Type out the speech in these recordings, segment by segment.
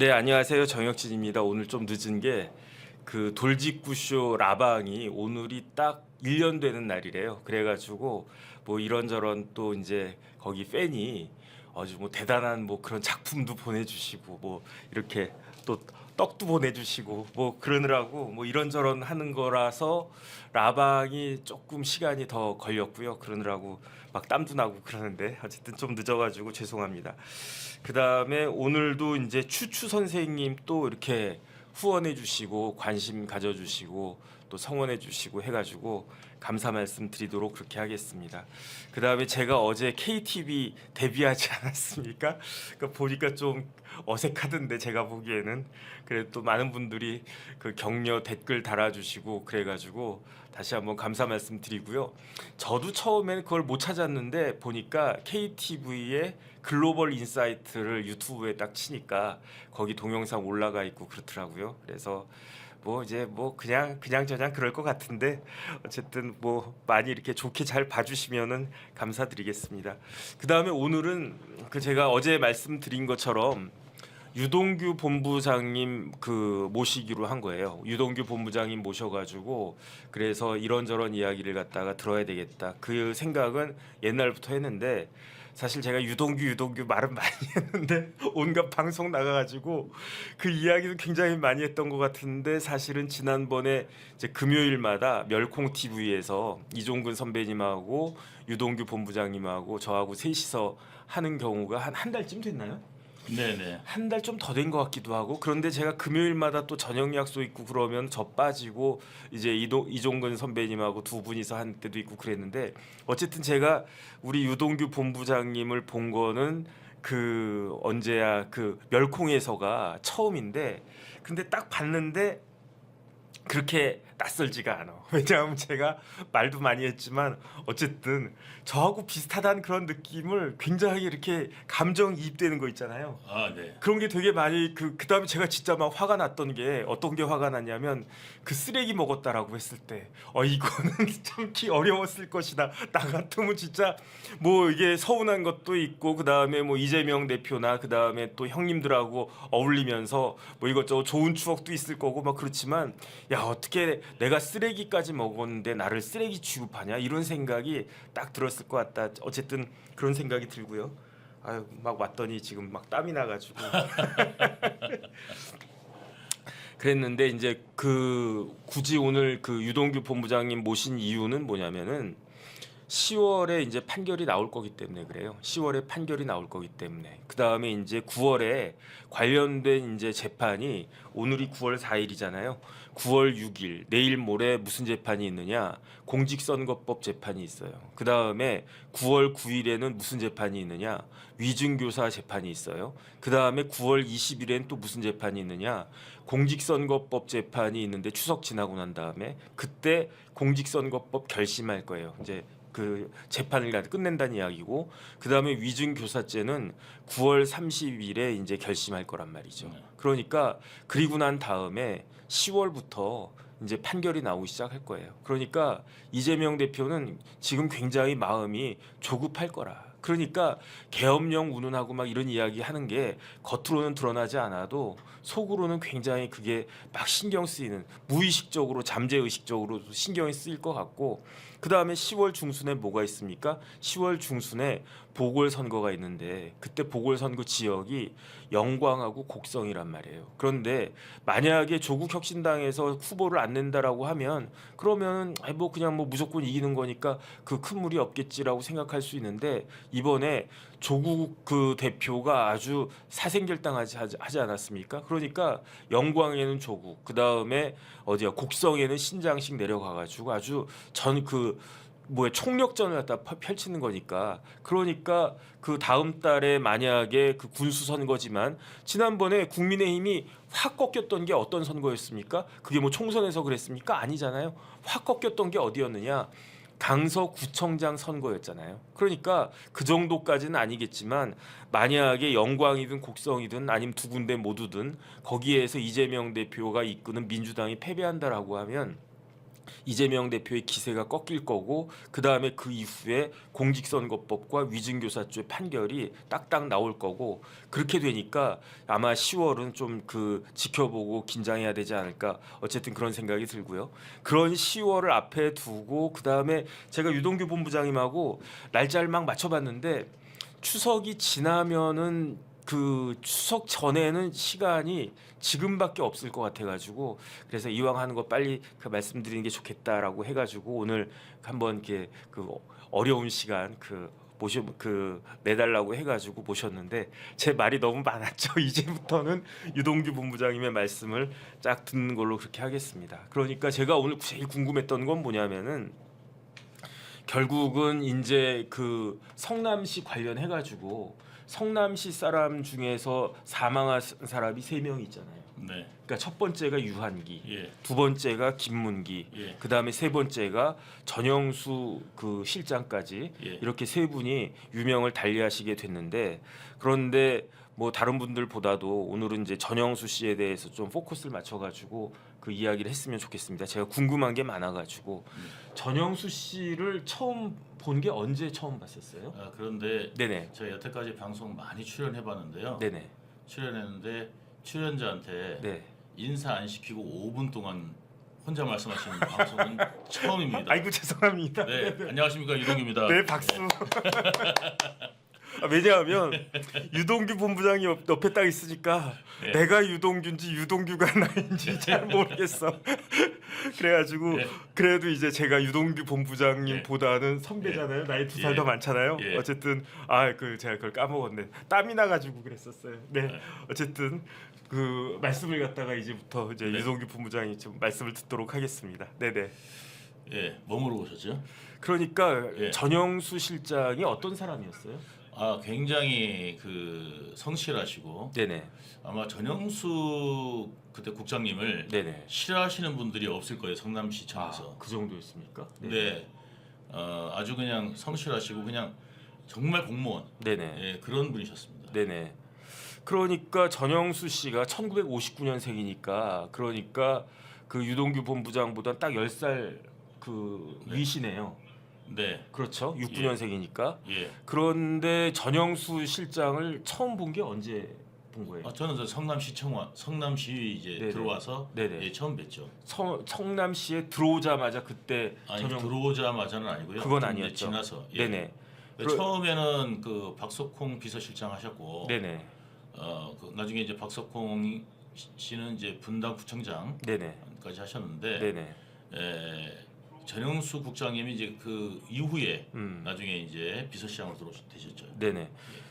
네, 안녕하세요. 정혁진입니다. 오늘 좀 늦은 게 그 돌직구쇼 라방이 오늘이 딱 1년 되는 날이래요. 그래가지고 뭐 이런저런 또 이제 거기 팬이 아주 뭐 대단한 뭐 그런 작품도 보내주시고 뭐 이렇게 또 떡도 보내주시고 뭐 그러느라고 뭐 이런저런 하는 거라서 라방이 조금 시간이 더 걸렸고요. 그러느라고 막 땀도 나고 그러는데 어쨌든 좀 늦어가지고 죄송합니다. 그 다음에 오늘도 이제 추추 선생님 또 이렇게 후원해 주시고 관심 가져 주시고 또 성원해 주시고 해가지고 감사 말씀 드리도록 그렇게 하겠습니다. 그 다음에 제가 어제 KTV 데뷔하지 않았습니까? 그러니까 보니까 좀 어색하던데 제가 보기에는 그래도 또 많은 분들이 그 격려 댓글 달아주시고 그래가지고 다시 한번 감사 말씀 드리고요. 저도 처음에는 그걸 못 찾았는데 보니까 KTV의 글로벌 인사이트를 유튜브에 딱 치니까 거기 동영상 올라가 있고 그렇더라고요. 그래서 뭐 이제 뭐 그냥 저냥 그럴 것 같은데 어쨌든 뭐 많이 이렇게 좋게 잘 봐주시면은 감사드리겠습니다. 그 다음에 오늘은 그 제가 어제 말씀드린 것처럼 유동규 본부장님 그 모시기로 한 거예요. 유동규 본부장님 모셔가지고 그래서 이런저런 이야기를 갖다가 들어야 되겠다. 그 생각은 옛날부터 했는데 사실 제가 유동규 말은 많이 했는데 온갖 방송 나가가지고 그 이야기도 굉장히 많이 했던 것 같은데 사실은 지난번에 이제 금요일마다 멸콩 TV에서 이종근 선배님하고 유동규 본부장님하고 저하고 셋이서 하는 경우가 한 달쯤 됐나요? 네네. 한 달 좀 더 된 것 같기도 하고 그런데 제가 금요일마다 또 저녁 약속 있고 그러면 저 빠지고 이제 이종근 선배님하고 두 분이서 한 때도 있고 그랬는데 어쨌든 제가 우리 유동규 본부장님을 본 거는 그 언제야 그 멸콩에서가 처음인데 근데 딱 봤는데 그렇게 낯설지가 않아. 왜냐하면 제가 말도 많이 했지만 어쨌든 저하고 비슷하다는 그런 느낌을 굉장히 이렇게 감정이입되는 거 있잖아요. 아, 네. 그런 게 되게 많이 그다음에 제가 진짜 막 화가 났던 게 어떤 게 화가 났냐면 그 쓰레기 먹었다라고 했을 때 이거는 참기 어려웠을 것이다. 나 같으면 진짜 뭐 이게 서운한 것도 있고 그다음에 뭐 이재명 대표나 그다음에 또 형님들하고 어울리면서 뭐 이것저것 좋은 추억도 있을 거고 막 그렇지만 야 어떻게 내가 쓰레기까지 먹었는데 나를 쓰레기 취급하냐 이런 생각이 딱 들었을 것 같다. 어쨌든 그런 생각이 들고요. 아유 막 왔더니 지금 막 땀이 나가지고 그랬는데 이제 그 굳이 오늘 그 유동규 본부장님 모신 이유는 뭐냐면은 10월에 이제 판결이 나올 거기 때문에 그래요. 10월에 판결이 나올 거기 때문에 그 다음에 이제 9월에 관련된 이제 재판이 오늘이 9월 4일이잖아요. 9월 6일 내일 모레 무슨 재판이 있느냐? 공직선거법 재판이 있어요. 그 다음에 9월 9일에는 무슨 재판이 있느냐? 위증교사 재판이 있어요. 그 다음에 9월 20일엔 또 무슨 재판이 있느냐? 공직선거법 재판이 있는데 추석 지나고 난 다음에 그때 공직선거법 결심할 거예요. 이제 그 재판을 끝낸다는 이야기고 그 다음에 위증교사죄는 9월 30일에 이제 결심할 거란 말이죠. 그러니까 그리고 난 다음에 10월부터 이제 판결이 나오기 시작할 거예요. 그러니까 이재명 대표는 지금 굉장히 마음이 조급할 거라. 그러니까 계엄령 운운하고 막 이런 이야기 하는 게 겉으로는 드러나지 않아도 속으로는 굉장히 그게 막 신경 쓰이는 무의식적으로 잠재의식적으로 신경이 쓰일 것 같고 그 다음에 10월 중순에 뭐가 있습니까? 10월 중순에 보궐선거가 있는데 그때 보궐선거 지역이 영광하고 곡성이란 말이에요. 그런데 만약에 조국혁신당에서 후보를 안 낸다라고 하면 그러면 뭐 그냥 뭐 무조건 이기는 거니까 그 큰 무리 없겠지라고 생각할 수 있는데 이번에 조국 그 대표가 아주 사생결단하지 하지 않았습니까? 그러니까 영광에는 조국, 그 다음에 어디야 곡성에는 신장식 내려가가지고 아주 전 그 뭐야 총력전을 갖다 펼치는 거니까 그러니까 그 다음 달에 만약에 그 군수 선거지만 지난번에 국민의힘이 확 꺾였던 게 어떤 선거였습니까? 그게 뭐 총선에서 그랬습니까? 아니잖아요. 확 꺾였던 게 어디였느냐? 강서구청장 선거였잖아요. 그러니까 그 정도까지는 아니겠지만 만약에 영광이든 곡성이든 아니면 두 군데 모두든 거기에서 이재명 대표가 이끄는 민주당이 패배한다라고 하면 이재명 대표의 기세가 꺾일 거고 그다음에 그 이후에 공직선거법과 위증교사죄 판결이 딱딱 나올 거고 그렇게 되니까 아마 10월은 좀 그 지켜보고 긴장해야 되지 않을까 어쨌든 그런 생각이 들고요. 그런 10월을 앞에 두고 그다음에 제가 유동규 본부장님하고 날짜를 막 맞춰봤는데 추석이 지나면은 그 추석 전에는 시간이 지금밖에 없을 것 같아가지고 그래서 이왕 하는 거 빨리 그 말씀드리는 게 좋겠다라고 해가지고 오늘 한번 이렇게 그 어려운 시간 내달라고 해가지고 모셨는데 제 말이 너무 많았죠. 이제부터는 유동규 본부장님의 말씀을 쫙 듣는 걸로 그렇게 하겠습니다. 그러니까 제가 오늘 제일 궁금했던 건 뭐냐면은 결국은 이제 그 성남시 관련해가지고 성남시 사람 중에서 사망한 사람이 3명 있잖아요. 네. 그러니까 첫 번째가 유한기, 예. 두 번째가 김문기, 예. 그다음에 세 번째가 전영수 그 실장까지 예. 이렇게 세 분이 유명을 달리하시게 됐는데 그런데 뭐 다른 분들보다도 오늘은 이제 전영수 씨에 대해서 좀 포커스를 맞춰가지고 그 이야기를 했으면 좋겠습니다. 제가 궁금한 게 많아가지고 전영수 씨를 처음 본 게 언제 처음 봤었어요? 그런데 네네. 제가 여태까지 방송 많이 출연해봤는데요. 네네. 출연했는데 출연자한테 네. 인사 안 시키고 5분 동안 혼자 말씀하시는 방송은 처음입니다. 아이고 죄송합니다. 네, 안녕하십니까 유동규입니다. 네 박수. 왜냐하면 유동규 본부장이 옆에 딱 있으니까 네. 내가 유동규인지 유동규가 나인지 잘 모르겠어. 그래가지고 네. 그래도 이제 제가 유동규 본부장님보다는 선배잖아요. 나이 2살 더 많잖아요. 예. 어쨌든 제가 그걸 까먹었네. 땀이 나가지고 그랬었어요. 네. 어쨌든 그 말씀을 갖다가 이제부터 이제 네. 유동규 본부장이 좀 말씀을 듣도록 하겠습니다. 네네. 예, 뭐 물어보셨죠? 그러니까 예. 전영수 실장이 어떤 사람이었어요? 굉장히 그 성실하시고 네네. 아마 전영수 그때 국장님을 네네. 싫어하시는 분들이 없을 거예요 성남시청에서. 그 정도였습니까? 네, 아주 그냥 성실하시고 그냥 정말 공무원 네네. 예, 그런 분이셨습니다. 네네. 그러니까 전영수 씨가 1959년생이니까 그러니까 그 유동규 본부장보다 딱 10살 그 네. 위시네요. 네, 그렇죠. 69년생이니까. 예. 그런데 전영수 실장을 처음 본 게 언제 본 거예요? 저는 저 성남시 이제 네네. 들어와서 네네. 예, 처음 뵀죠. 성남시에 들어오자마자 그때 아니 전영 들어오자마자는 아니고요. 그건 좀 아니었죠. 이제 지나서. 예. 네네. 처음에는 그 박석홍 비서실장 하셨고, 네네. 그 나중에 이제 박석홍 씨는 이제 분당구청장까지 네네. 하셨는데, 네네. 전영수 국장님이 이제 그 이후에 음. 나중에 이제 비서실장으로 되셨죠. 네네.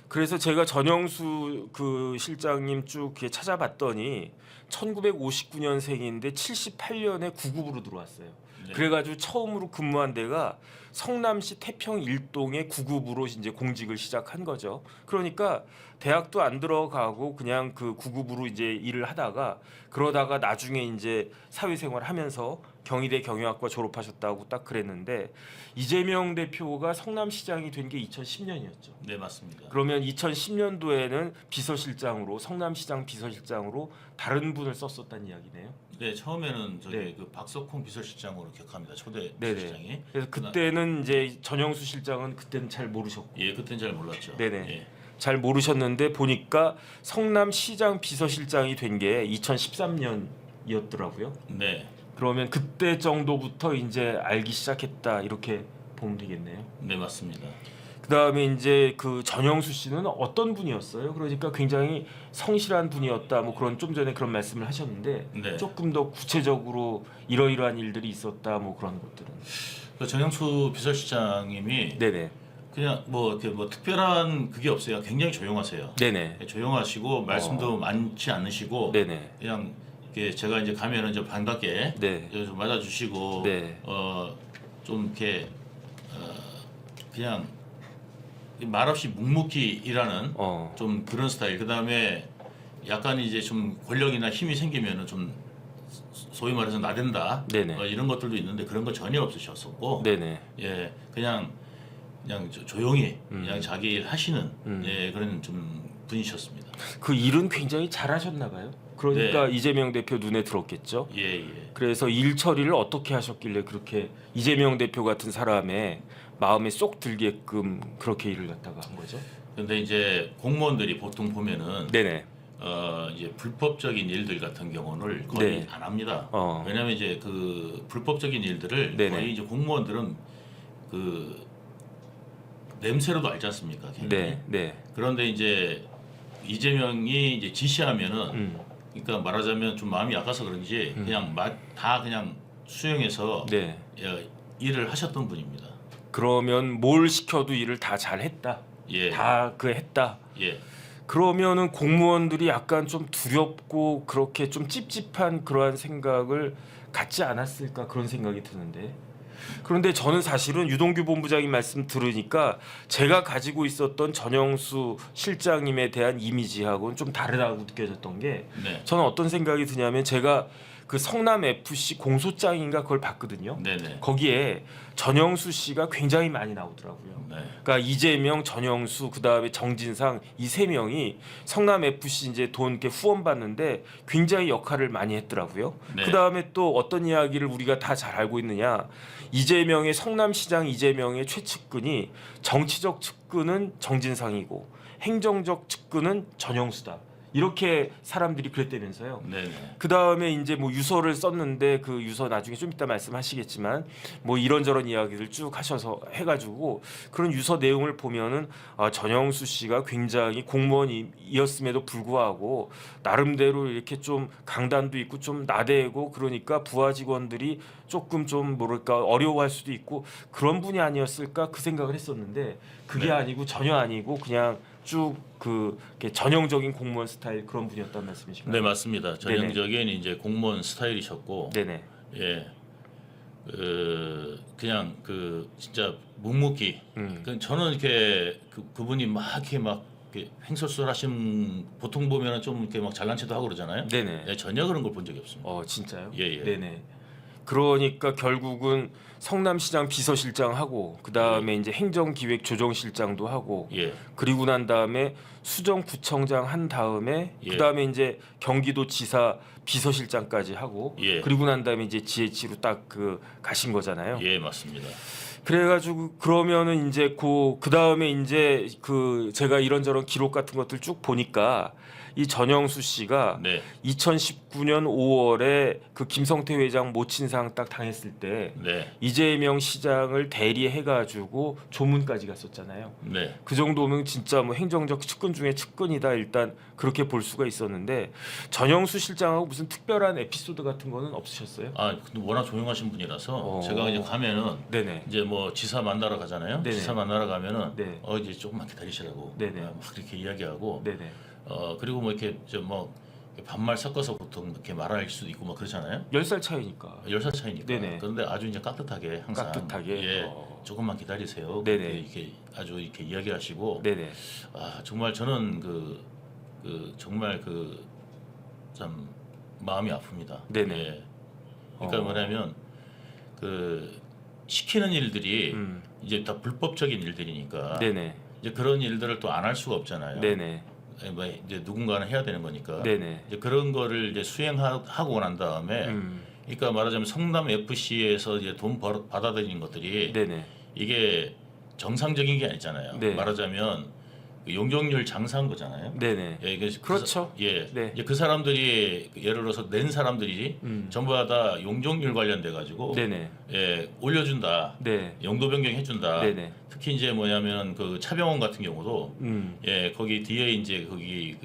그래서 제가 전영수 그 실장님 쭉 이렇게 찾아봤더니 1959년생인데 78년에 구급으로 들어왔어요. 네. 그래가지고 처음으로 근무한 데가 성남시 태평 1동의 구급으로 이제 공직을 시작한 거죠. 그러니까 대학도 안 들어가고 그냥 그 구급으로 이제 일을 하다가 그러다가 나중에 이제 사회생활 하면서 경희대 경영학과 졸업하셨다고 딱 그랬는데 이재명 대표가 성남시장이 된 게 2010년이었죠. 네, 맞습니다. 그러면 2010년도에는 비서실장으로 성남시장 비서실장으로 다른 분을 썼었다는 이야기네요. 네, 처음에는 저기 네. 그 박석홍 비서실장으로 기억합니다. 초대 네네. 비서실장이. 그래서 그때는 이제 전영수 실장은 그때는 잘 모르셨고 예, 그때는 잘 몰랐죠. 네네. 예. 잘 모르셨는데 보니까 성남시장 비서실장이 된 게 2013년이었더라고요. 네, 그러면 그때 정도부터 이제 알기 시작했다 이렇게 보면 되겠네요. 네 맞습니다. 그다음에 이제 그 전영수 씨는 어떤 분이었어요? 그러니까 굉장히 성실한 분이었다. 뭐 그런 좀 전에 그런 말씀을 하셨는데 네. 조금 더 구체적으로 이러이러한 일들이 있었다. 뭐 그런 것들은. 그 전영수 비서실장님이 네네. 그냥 뭐 이렇게 뭐 특별한 그게 없어요. 굉장히 조용하세요. 네네. 조용하시고 말씀도 많지 않으시고 네네. 그냥 이렇게 제가 이제 가면은 좀 반갑게 네. 좀 맞아주시고 네. 좀 이렇게 그냥 말없이 묵묵히 일하는 좀 그런 스타일. 그 다음에 약간 이제 좀 권력이나 힘이 생기면은 좀 소위 말해서 나댄다. 네네. 이런 것들도 있는데 그런 거 전혀 없으셨었고, 네네. 예, 그냥 조용히 그냥 자기 일 하시는 예, 그런 좀 분이셨습니다. 그 일은 굉장히 잘하셨나 봐요. 그러니까 네. 이재명 대표 눈에 들었겠죠. 예, 예. 그래서 일 처리를 어떻게 하셨길래 그렇게 이재명 대표 같은 사람의 마음에 쏙 들게끔 그렇게 일을 갖다가 한 거죠? 근데 이제 공무원들이 보통 보면은 네네. 이제 불법적인 일들 같은 경우는 거의 네. 안 합니다. 어. 왜냐하면 이제 그 불법적인 일들을 네네. 거의 이제 공무원들은 그 냄새로도 알지 않습니까? 걔네. 네. 네. 그런데 이제 이재명이 이제 지시하면은 그러니까 말하자면 좀 마음이 약해서 그런지 그냥 다 그냥 수용해서 네. 일을 하셨던 분입니다. 그러면 뭘 시켜도 일을 다 잘했다. 예. 다 그 했다. 예. 그러면은 공무원들이 약간 좀 두렵고 그렇게 좀 찝찝한 그러한 생각을 갖지 않았을까 그런 생각이 드는데. 그런데 저는 사실은 유동규 본부장님 말씀 들으니까 제가 가지고 있었던 전영수 실장님에 대한 이미지하고는 좀 다르다고 느껴졌던 게 네. 저는 어떤 생각이 드냐면 제가 그 성남 FC 공소장인가 그걸 봤거든요. 네네. 거기에 전영수 씨가 굉장히 많이 나오더라고요. 네. 그러니까 이재명, 전영수, 그 다음에 정진상 이 세 명이 성남 FC 이제 돈 이렇게 후원 받는데 굉장히 역할을 많이 했더라고요. 네. 그 다음에 또 어떤 이야기를 우리가 다 잘 알고 있느냐? 이재명의 성남시장 이재명의 최측근이 정치적 측근은 정진상이고 행정적 측근은 전영수다. 이렇게 사람들이 그랬다면서요. 네네. 그 다음에 이제 뭐 유서를 썼는데 그 유서 나중에 좀 이따 말씀하시겠지만 뭐 이런저런 이야기를 쭉 하셔서 해가지고 그런 유서 내용을 보면은 전영수 씨가 굉장히 공무원이었음에도 불구하고 나름대로 이렇게 좀 강단도 있고 좀 나대고 그러니까 부하 직원들이 조금 좀 뭐랄까 어려워할 수도 있고 그런 분이 아니었을까 그 생각을 했었는데 그게 네. 아니고 전혀 아니고 그냥 쭉 그 전형적인 공무원 스타일 그런 분이었단 말씀이신가요? 네 맞습니다. 전형적인 이제 공무원 스타일이셨고, 네네. 예, 그냥 진짜 묵묵히. 저는 이렇게 그분이 막 이렇게 막 이렇게 횡설수설하신 보통 보면은 좀 이렇게 막 잘난 체도 하고 그러잖아요. 네네. 예, 전혀 그런 걸 본 적이 없습니다. 진짜요? 예, 예. 네네. 그러니까 결국은 성남시장 비서실장하고 그 다음에 이제 행정기획조정실장도 하고 예, 그리고 난 다음에 수정구청장 한 다음에 예. 그 다음에 이제 경기도지사 비서실장까지 하고 예. 그리고 난 다음에 이제 GH로 딱 가신 거잖아요. 예, 맞습니다. 그래가지고 그러면은 이제 그 다음에 이제 제가 이런저런 기록 같은 것들 쭉 보니까 이 전영수 씨가 네, 2019년 5월에 그 김성태 회장 모친상 딱 당했을 때 네, 이재명 시장을 대리해가지고 조문까지 갔었잖아요. 네. 그 정도면 진짜 뭐 행정적 측근 중에 측근이다 일단 그렇게 볼 수가 있었는데 전영수 실장하고 무슨 특별한 에피소드 같은 거는 없으셨어요? 근데 워낙 조용하신 분이라서 어. 제가 이제 가면은 네네. 이제 뭐 지사 만나러 가잖아요. 네네. 지사 만나러 가면은 네. 이제 조금만 기다리시라고 네네. 막 이렇게 이야기하고 네네. 그리고 뭐 이렇게 반말 섞어서 보통 이렇게 말할 수도 있고 뭐 그러잖아요. 10살 차이니까. 10살 차이니까. 네네. 그런데 아주 이제 깍듯하게 항상 깍듯하게? 예, 조금만 기다리세요. 네네. 그렇게 이렇게 아주 이렇게 이야기하시고 네네. 정말 저는 정말 참 마음이 아픕니다. 네네. 예. 그러니까 어. 뭐냐면 시키는 일들이 음. 이제 다 불법적인 일들이니까 네네. 이제 그런 일들을 또 안 할 수가 없잖아요. 네네. 뭐 이제 누군가는 해야 되는 거니까. 네네. 이제 그런 거를 이제 수행하고 난 다음에, 그러니까 말하자면 성남 FC에서 이제 돈 받아들이는 것들이 네네. 이게 정상적인 게 아니잖아요. 네. 말하자면 용적률 장사한 거잖아요. 네네. 예, 그렇죠. 예, 네. 이제 그 사람들이 예를 들어서 낸 사람들이 전부 다 용적률 관련돼 가지고 네네. 예, 올려준다. 네. 용도 변경 해준다. 네네. 특히 이제 뭐냐면 그 차병원 같은 경우도 예, 거기 뒤에 이제 거기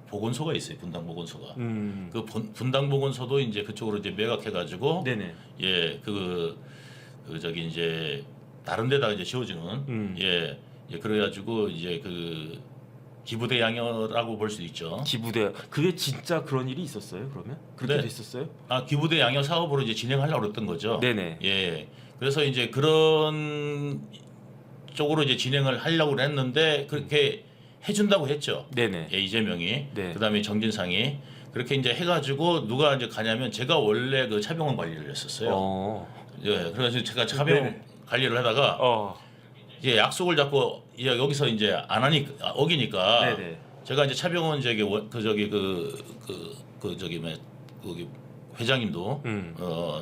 보건소가 있어요. 분당 보건소가. 그 분당 보건소도 이제 그쪽으로 이제 매각해가지고 네네. 예, 저기 이제 다른 데다 이제 지어주는 예, 그래가지고 이제 기부대 양혈라고 볼 수 있죠. 기부대 그게 진짜 그런 일이 있었어요? 그러면 그렇게 네. 됐었어요? 기부대 양혈 사업으로 이제 진행하려고 했던 거죠. 네네. 예, 그래서 이제 그런 쪽으로 이제 진행을 하려고 했는데 그렇게 해준다고 했죠. 네네. 예, 이재명이. 네. 그다음에 정진상이 그렇게 이제 해가지고 누가 이제 가냐면 제가 원래 그 차병원 관리를 했었어요. 예, 그래서 제가 차병원 네. 관리를 하다가 이제 약속을 잡고 이제 여기서 이제 안 하니까 어기니까 네네. 제가 이제 차병원 저기 저기 거기 회장님도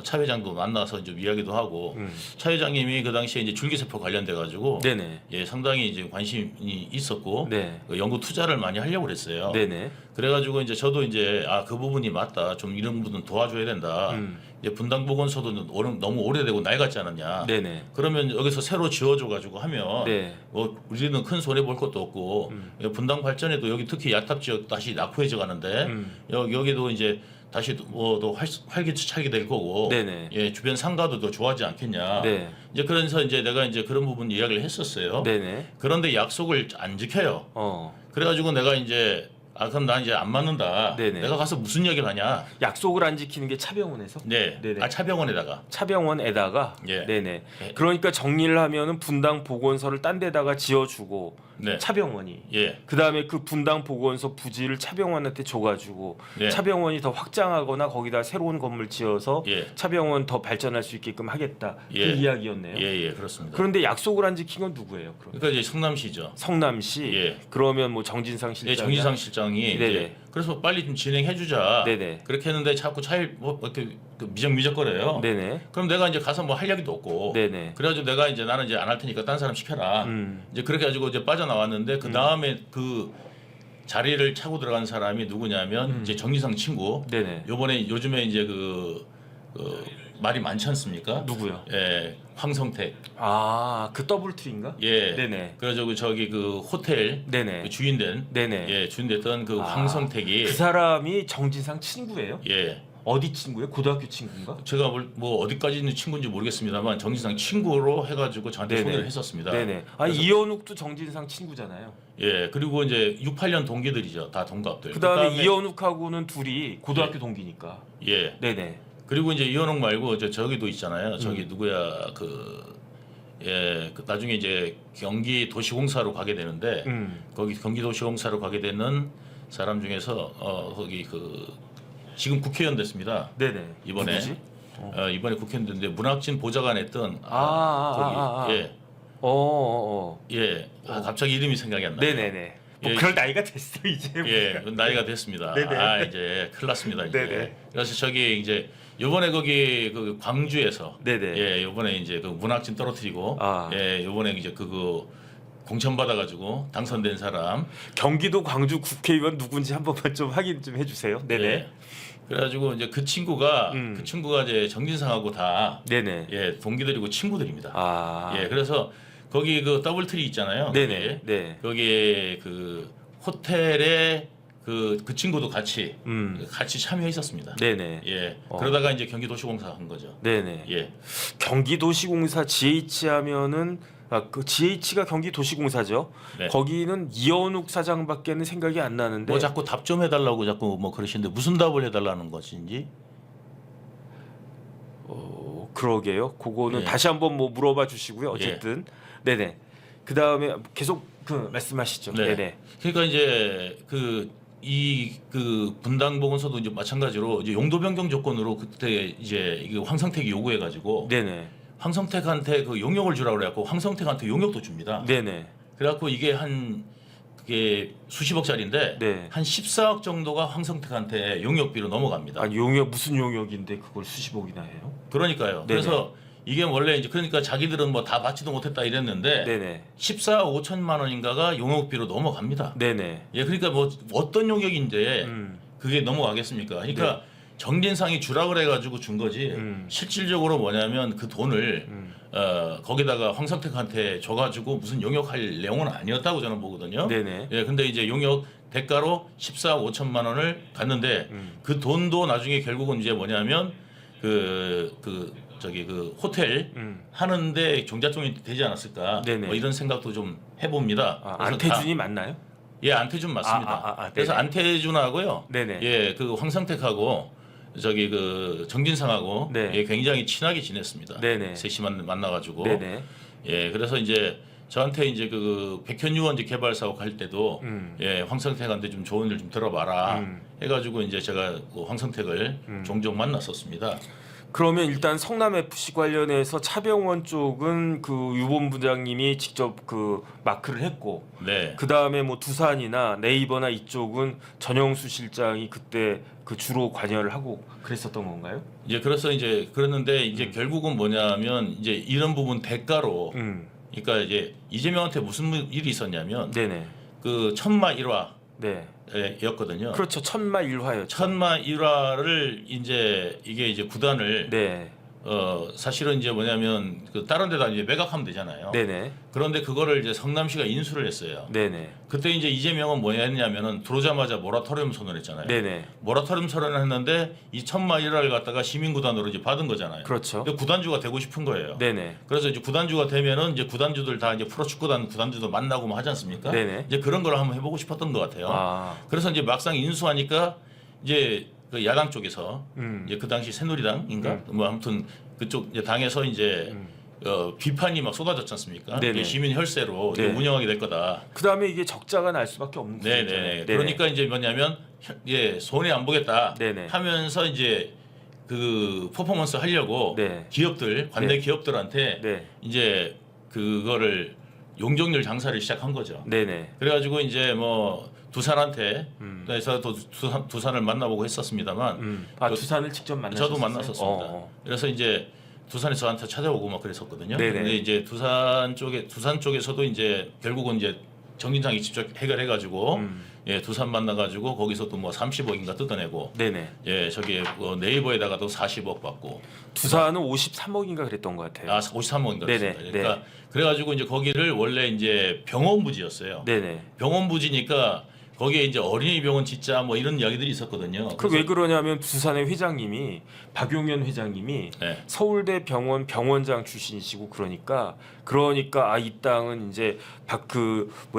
차 회장도 만나서 좀 이야기도 하고 차 회장님이 그 당시에 이제 줄기세포 관련돼 가지고 네네. 예, 상당히 이제 관심이 있었고 네. 그 연구 투자를 많이 하려고 그랬어요. 네네. 그래가지고 이제 저도 이제 그 부분이 맞다. 좀 이런 부분 도와줘야 된다. 이제 분당 보건소도 너무 오래되고 낡았지 않았냐. 네네. 그러면 여기서 새로 지어줘가지고 하면 네. 뭐 우리는 큰 손해 볼 것도 없고 분당 발전에도 여기 특히 야탑 지역 다시 낙후해져 가는데 여기도 이제 다시 뭐또 활기차게 될 거고 네네. 예, 주변 상가도 더 좋아하지 않겠냐. 네. 이제 그래서 이제 내가 이제 그런 부분 이야기를 했었어요. 네네. 그런데 약속을 안 지켜요. 그래가지고 내가 이제 그럼 나 이제 안 맞는다. 네네. 내가 가서 무슨 얘기를 하냐. 약속을 안 지키는 게 차병원에서? 네. 네네. 차병원에다가. 차병원에다가. 예. 네네. 예. 그러니까 정리를 하면은 분당 보건소를 딴 데다가 지어주고 네. 차병원이. 예. 그 다음에 그 분당 보건소 부지를 차병원한테 줘가지고 네. 차병원이 더 확장하거나 거기다 새로운 건물 지어서 예. 차병원 더 발전할 수 있게끔 하겠다. 예. 그 이야기였네요. 예, 그렇습니다. 그런데 약속을 안 지킨 건 누구예요? 그럼? 그러니까 이제 성남시죠. 성남시. 예. 그러면 뭐 정진상 실장. 예, 정진상 실장이 네네. 이제 그래서 빨리 좀 진행해 주자. 네네. 그렇게 했는데 자꾸 차일 뭐 이렇게 미적거려요. 네네. 그럼 내가 이제 가서 뭐 할 얘기도 없고. 네네. 그래가지고 내가 이제 나는 이제 안 할 테니까 딴 사람 시켜라. 이제 그렇게 가지고 이제 빠져나왔는데 그 다음에 그 자리를 차고 들어간 사람이 누구냐면 이제 정진상 친구. 네네. 요즘에 이제 그 말이 많지 않습니까? 누구요? 예, 황성택. 그 더블트리인가? 예. 네네. 그래가지고 저기 그 호텔 네네. 그 주인된. 네네. 예, 주인됐던 그 황성택이. 그 사람이 정진상 친구예요? 예. 어디 친구예요? 고등학교 친구인가? 제가 뭐 어디까지 있는 친구인지 모르겠습니다만 정진상 친구로 해가지고 저한테 네네. 소개를 했었습니다. 네네. 그래서- 이현욱도 정진상 친구잖아요. 예, 그리고 이제 68년 동기들이죠, 다 동갑들. 그다음에 이현욱하고는 둘이 고등학교 예. 동기니까. 예. 네네. 그리고 이제 이현웅 말고 저기도 있잖아요. 저기 음. 누구야 그 나중에 이제 경기 도시공사로 가게 되는데 거기 경기 도시공사로 가게 되는 사람 중에서 거기 지금 국회의원 됐습니다. 네네. 이번에 누구지? 이번에 국회의원 됐는데 문학진 보좌관 했던 거기 예. 예. 갑자기 이름이 생각이 안 나요. 네네네. 뭐 예. 그럴 나이가 됐어 이제. 예, 나이가 됐습니다. 네네. 이제 큰일 났습니다. 이제. 네네. 그래서 저기 이제 요번에 거기 그 광주에서 네네. 예, 요번에 이제 그 문학진 떨어뜨리고 예, 요번에 이제 그거 공천 받아가지고 당선된 사람. 경기도 광주 국회의원 누군지 한 번만 좀 확인 좀 해주세요. 네네. 예. 그래가지고 이제 그 친구가 이제 정진상하고 다 네네. 예, 동기들이고 친구들입니다. 예, 그래서 거기 그 더블트리 있잖아요. 네네. 네. 거기에 그 호텔에 그 친구도 같이 참여했었습니다. 네네. 예. 그러다가 이제 경기도시공사 한 거죠. 네네. 예. 경기도시공사 GH 하면은 그 GH가 경기도시공사죠. 네. 거기는 이현욱 사장밖에는 생각이 안 나는데. 뭐 자꾸 답 좀 해달라고 자꾸 뭐 그러시는데 무슨 답을 해달라는 것인지. 그러게요. 그거는 예. 다시 한번 뭐 물어봐 주시고요. 어쨌든 네네. 그 다음에 계속 말씀하시죠. 네. 네네. 그러니까 이제 그 분당 보건소도 이제 마찬가지로 이제 용도 변경 조건으로 그때 이제 이게 황성택이 요구해가지고 네네. 황성택한테 그 용역을 주라고 그래갖고 황성택한테 용역도 줍니다. 네네. 그래갖고 그게 수십억짜리인데 네. 한 14억 정도가 황성택한테 용역비로 넘어갑니다. 아니 용역 무슨 용역인데 그걸 수십억이나 해요? 그러니까요. 네네. 그래서 이게 원래 이제 그러니까 자기들은 뭐 다 받지도 못했다 이랬는데 네네. 14억 5천만 원인가가 용역비로 넘어갑니다. 네네. 예, 그러니까 뭐 어떤 용역인데 그게 넘어가겠습니까? 그러니까 네. 정진상이 주라 그래가지고 준 거지. 실질적으로 뭐냐면 그 돈을 거기다가 황성택한테 줘가지고 무슨 용역할 내용은 아니었다고 저는 보거든요. 네네. 예, 근데 이제 용역 대가로 14억 5천만 원을 갔는데 그 돈도 나중에 결국은 이제 뭐냐면 그 호텔 하는데 종잣돈이 되지 않았을까? 네네. 뭐 이런 생각도 좀 해봅니다. 그래서 안태준이 맞나요? 예, 안태준 맞습니다. 그래서 네네. 안태준하고요. 네네. 예, 그 황성택하고 정진상하고 네. 예, 굉장히 친하게 지냈습니다. 네네. 셋이 만나가지고. 네네. 예, 그래서 이제 저한테 이제 그 백현유원지 개발 사업 할 때도 예, 황성택한테 좀 조언을 좀 들어봐라 해가지고 이제 제가 그 황성택을 종종 만났었습니다. 그러면 일단 성남 FC 관련해서 차병원 쪽은 그 유본부장님이 직접 그 마크를 했고, 네. 그 다음에 뭐 두산이나 네이버나 이쪽은 전영수 실장이 그때 그 주로 관여를 하고 그랬었던 건가요? 이제 그래서 이제 그랬는데 이제 결국은 뭐냐면 이제 이런 부분 대가로 그러니까 이제 이재명한테 무슨 일이 있었냐면 네네. 그 천마 1화 네. 였거든요. 그렇죠. 천마 일화였죠. 천마 1화를 이제 이게 이제 구단을 네. 사실은 이제 뭐냐면 그 다른 데다 이제 매각하면 되잖아요. 네네. 그런데 그거를 이제 성남시가 인수를 했어요. 네네. 그때 이제 이재명은 뭐냐 했냐면은 들어오자마자 모라토리엄 선언했잖아요. 네네. 모라토리엄 선언을 했는데 이 천마 1화를 갖다가 시민구단으로 이제 받은 거잖아요. 그렇죠. 근데 구단주가 되고 싶은 거예요. 네네. 그래서 이제 구단주가 되면은 이제 구단주들 다 이제 프로축구단 구단주도 만나고 뭐 하지 않습니까? 네네. 이제 그런 걸 한번 해보고 싶었던 것 같아요. 아. 그래서 이제 막상 인수하니까 이제 그 야당 쪽에서 이제 그 당시 새누리당인가 뭐 아무튼 그쪽 이제 당에서 이제 비판이 막 쏟아졌지 않습니까? 네네. 이게 시민 혈세로 네. 운영하게 될 거다. 그 다음에 이게 적자가 날 수밖에 없는 네네. 구조잖아요. 그러니까 이제 뭐냐면 예 손해 안 보겠다 네네. 하면서 이제 그 퍼포먼스 하려고 네. 기업들 관내 네. 기업들한테 네. 이제 그거를 용적률 장사를 시작한 거죠. 네네. 그래가지고 이제 뭐 두산한테 그래서 또 두산을 만나보고 했었습니다만 아 그 두산을 직접 만나셨어요? 저도 만났었습니다. 그래서 이제 두산에 저한테 찾아오고 막 그랬었거든요. 네네. 근데 이제 두산 쪽에서도 이제 결국은 이제 정진상이 직접 해결해가지고 예 두산 만나가지고 거기서 또 뭐 30억인가 뜯어내고 네네. 예 저기 뭐 네이버에다가도 40억 받고 두산은 53억인가 그랬던 것 같아요. 아 53억인가 네네. 그랬습니다. 그러니까 그래가지고 이제 거기를 원래 이제 병원 부지였어요. 네네. 병원 부지니까 거기에 이제 어린이 병원 짓자 뭐 이런 이야기들이 있었거든요. 그 왜 그러냐면 두산의 회장님이 박용현 회장님이 네. 서울대 병원 병원장 출신이시고 그러니까 아 이 땅은 이제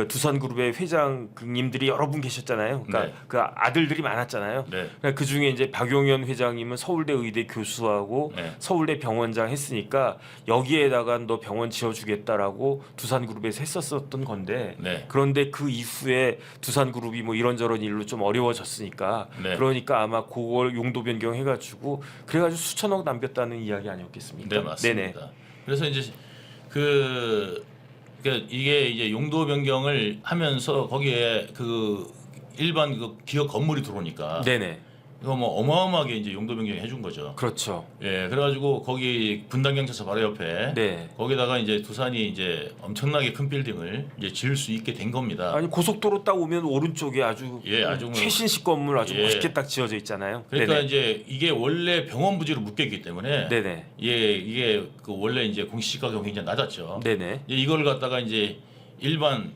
두산그룹의 회장님들이 여러 분 계셨잖아요. 그러니까 네. 그 아들들이 많았잖아요. 네. 그러니까 그 중에 이제 박용현 회장님은 서울대 의대 교수하고 네. 서울대 병원장 했으니까 여기에다가 너 병원 지어주겠다라고 두산그룹에서 했었던 건데 네. 그런데 그 이후에 두산그룹이 뭐 이런저런 일로 좀 어려워졌으니까 네. 그러니까 아마 그걸 용도 변경해가지고 그래가지고 수천억 남겼다는 이야기 아니었겠습니까? 네 맞습니다. 네네. 그래서 이제 그러니까 이게 이제 용도 변경을 하면서 거기에 그 일반 그 기업 건물이 들어오니까 네네. 이거 뭐 어마어마하게 이제 용도 변경 해준 거죠. 그렇죠. 예, 그래가지고 거기 분당경찰서 바로 옆에 네. 거기다가 이제 두산이 이제 엄청나게 큰 빌딩을 이제 지을 수 있게 된 겁니다. 아니 고속도로 딱 오면 오른쪽에 아주 예, 아주 뭐- 최신식 건물 아주 예. 멋있게 딱 지어져 있잖아요. 그러니까 네네. 이제 이게 원래 병원 부지로 묶여있기 때문에 네네. 예, 이게 그 원래 이제 공시지가가 굉장히 낮았죠. 네네. 이걸 갖다가 이제 일반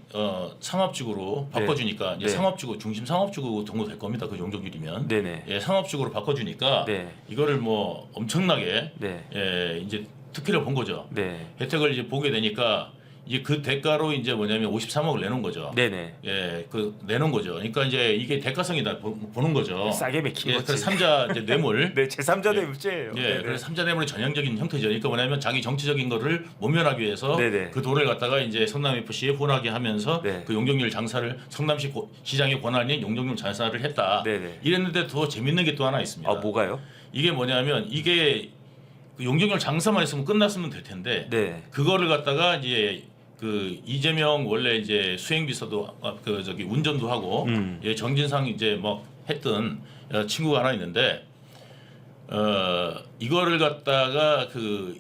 상업지구로 바꿔주니까 이제 네. 상업지구 중심 상업지구 정도 될 겁니다. 그 용적률이면 네네. 예, 상업지구로 바꿔주니까 네. 이거를 뭐 엄청나게 네. 예, 이제 특혜를 본 거죠. 네. 혜택을 이제 보게 되니까 이제 그 대가로 이제 뭐냐면 53억을 내는 거죠. 네네. 예, 그 내는 거죠. 그러니까 이제 이게 대가성이다 보는 거죠. 싸게 맥힌 예, 거지. 그래서 삼자 이제 뇌물. 네, 제3자 예. 뇌물죄예요. 예, 네네. 그래서 삼자 뇌물의 전형적인 형태죠. 그러니까 뭐냐면 자기 정치적인 거를 모면하기 위해서 네네. 그 돈을 갖다가 이제 성남 FC에 혼하게 하면서 네. 그 용적률 장사를 성남시 시장의 권한인 용적률 장사를 했다. 네네. 이랬는데 더 재밌는 게 또 하나 있습니다. 아 뭐가요? 이게 뭐냐면 이게 그 용적률 장사만 했으면 끝났으면 될 텐데 네. 그거를 갖다가 이제 그 이재명 원래 이제 수행비서도 그 저기 운전도 하고 예, 정진상 이제 뭐 했던 친구가 하나 있는데 이거를 갖다가 그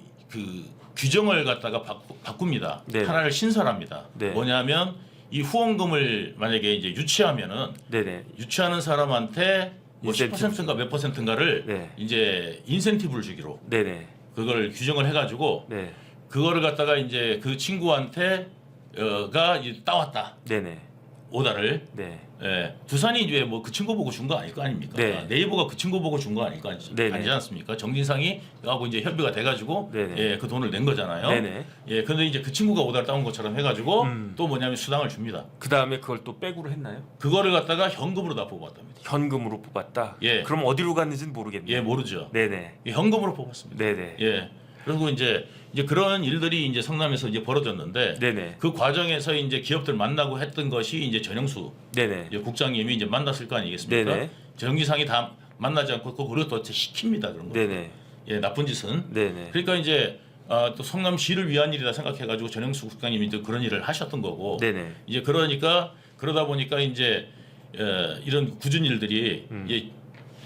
규정을 갖다가 바꿉니다. 네. 하나를 신설합니다. 네. 뭐냐면 이 후원금을 만약에 이제 유치하면은 네네. 유치하는 사람한테 뭐 인센티브. 10%인가 몇 %인가를 네. 이제 인센티브를 주기로 네네. 그걸 규정을 해가지고 네. 그거를 갖다가 이제 그 친구한테 가 이제 따왔다 네네. 오다를 네. 예, 두산이 이제 뭐 그 친구 보고 준 거 아닐 거 아닙니까? 네. 네이버가 그 친구 보고 준 거 아닐 거 네네. 아니지 않습니까? 정진상이 하고 이제 협의가 돼가지고 네네. 예, 그 돈을 낸 거잖아요. 네네. 예, 근데 이제 그 친구가 오다를 따온 것처럼 해가지고 또 뭐냐면 수당을 줍니다. 그 다음에 그걸 또 백으로 했나요? 그거를 갖다가 현금으로 다 뽑았답니다. 현금으로 뽑았다. 예. 그럼 어디로 갔는지는 모르겠네요. 예, 모르죠. 네네. 예, 현금으로 뽑았습니다. 네네. 예. 그리고 이제 그런 일들이 이제 성남에서 이제 벌어졌는데 네네. 그 과정에서 이제 기업들 만나고 했던 것이 이제 전영수 네네. 이제 국장님이 이제 만났을 거 아니겠습니까? 네네. 정기상이 다 만나지 않고 그리고 또 시킵니다 그런 거. 네네. 예, 나쁜 짓은. 네네. 그러니까 이제 또 성남시를 위한 일이다 생각해가지고 전영수 국장님이 또 그런 일을 하셨던 거고. 네네. 이제 그러다 보니까 이제 이런 굳은 일들이 이제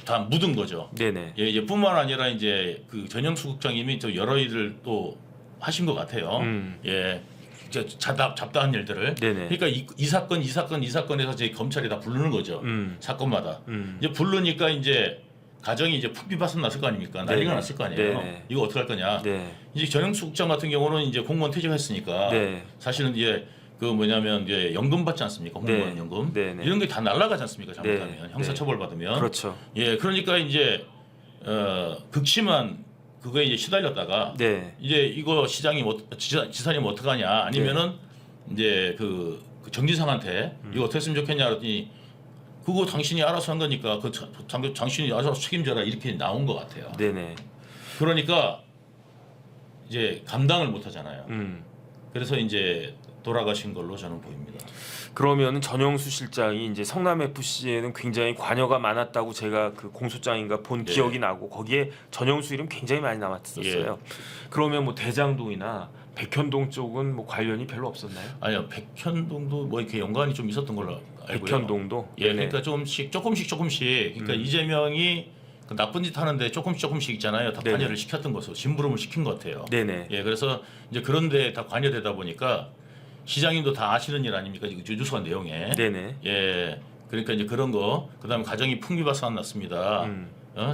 다 묻은 거죠. 네네. 예, 이제 뿐만 아니라 이제 그 전영수 국장님이 또 여러 일을 또 하신 것 같아요. 예. 잡다한 일들을. 네네. 그러니까 이 사건에서 이제 검찰이 다 부르는 거죠. 사건마다. 이제 부르니까 이제 가정이 이제 풍비박산 났을 거 아닙니까? 난리가 네네. 났을 거 아니에요. 네네. 이거 어떻게 할 거냐? 네. 이제 전영수 국장 같은 경우는 이제 공무원 퇴직했으니까 네. 사실은 이제 그 뭐냐면 이제 연금 받지 않습니까? 공무원 네. 연금. 네네. 이런 게 다 날아가지 않습니까? 잘못하면 네. 형사처벌 받으면. 그렇죠. 예, 그러니까 이제 극심한 그거에 이제 시달렸다가 네. 이제 이거 지사님 어떡하냐 아니면은 이제 그 정진상한테 이거 어떻게 했으면 좋겠냐 그랬더니 그거 당신이 알아서 한 거니까 당신이 알아서 책임져라 이렇게 나온 것 같아요. 네네. 그러니까 이제 감당을 못 하잖아요. 그래서 이제 돌아가신 걸로 저는 보입니다. 그러면은 전영수 실장이 이제 성남 FC에는 굉장히 관여가 많았다고 제가 그 공소장인가 본 네. 기억이 나고 거기에 전영수 이름 굉장히 많이 남았었어요. 그러면 뭐 대장동이나 백현동 쪽은 뭐 관련이 별로 없었나요? 아니요, 백현동도 뭐 이렇게 연관이 좀 있었던 걸로 알고요. 백현동도. 예, 네네. 그러니까 조금씩. 그러니까 이재명이 그 나쁜 짓 하는데 조금씩 있잖아요. 다 네네. 관여를 시켰던 것으로 심부름을 시킨 것 같아요. 네네. 예, 그래서 이제 그런데 다 관여되다 보니까 시장님도 다 아시는 일 아닙니까? 유주소한 내용에. 네네. 예, 그러니까 이제 그런 거, 그다음에 가정이 풍비박산 났습니다.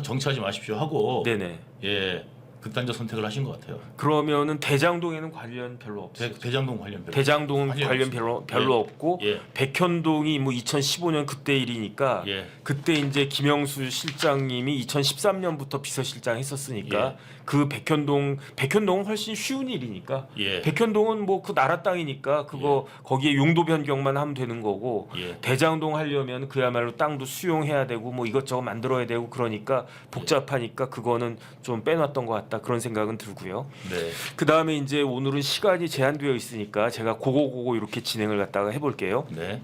정치하지 마십시오 하고. 네네. 예, 극단적 선택을 하신 것 같아요. 그러면은 대장동에는 관련 별로 없어요. 대장동 관련 별로. 대장동은 관련 없어요. 별로 예. 없고 예. 백현동이 뭐 2015년 그때 일이니까 예. 그때 이제 김영수 실장님이 2013년부터 비서실장 했었으니까 예. 그 백현동은 훨씬 쉬운 일이니까 예. 백현동은 뭐 그 나라 땅이니까 그거 거기에 용도 변경만 하면 되는 거고 예. 대장동 하려면 그야말로 땅도 수용해야 되고 뭐 이것저것 만들어야 되고 그러니까 복잡하니까 그거는 좀 빼놨던 것 같다 그런 생각은 들고요. 네. 그 다음에 이제 오늘은 시간이 제한되어 있으니까 제가 고고 이렇게 진행을 갖다가 해볼게요. 네.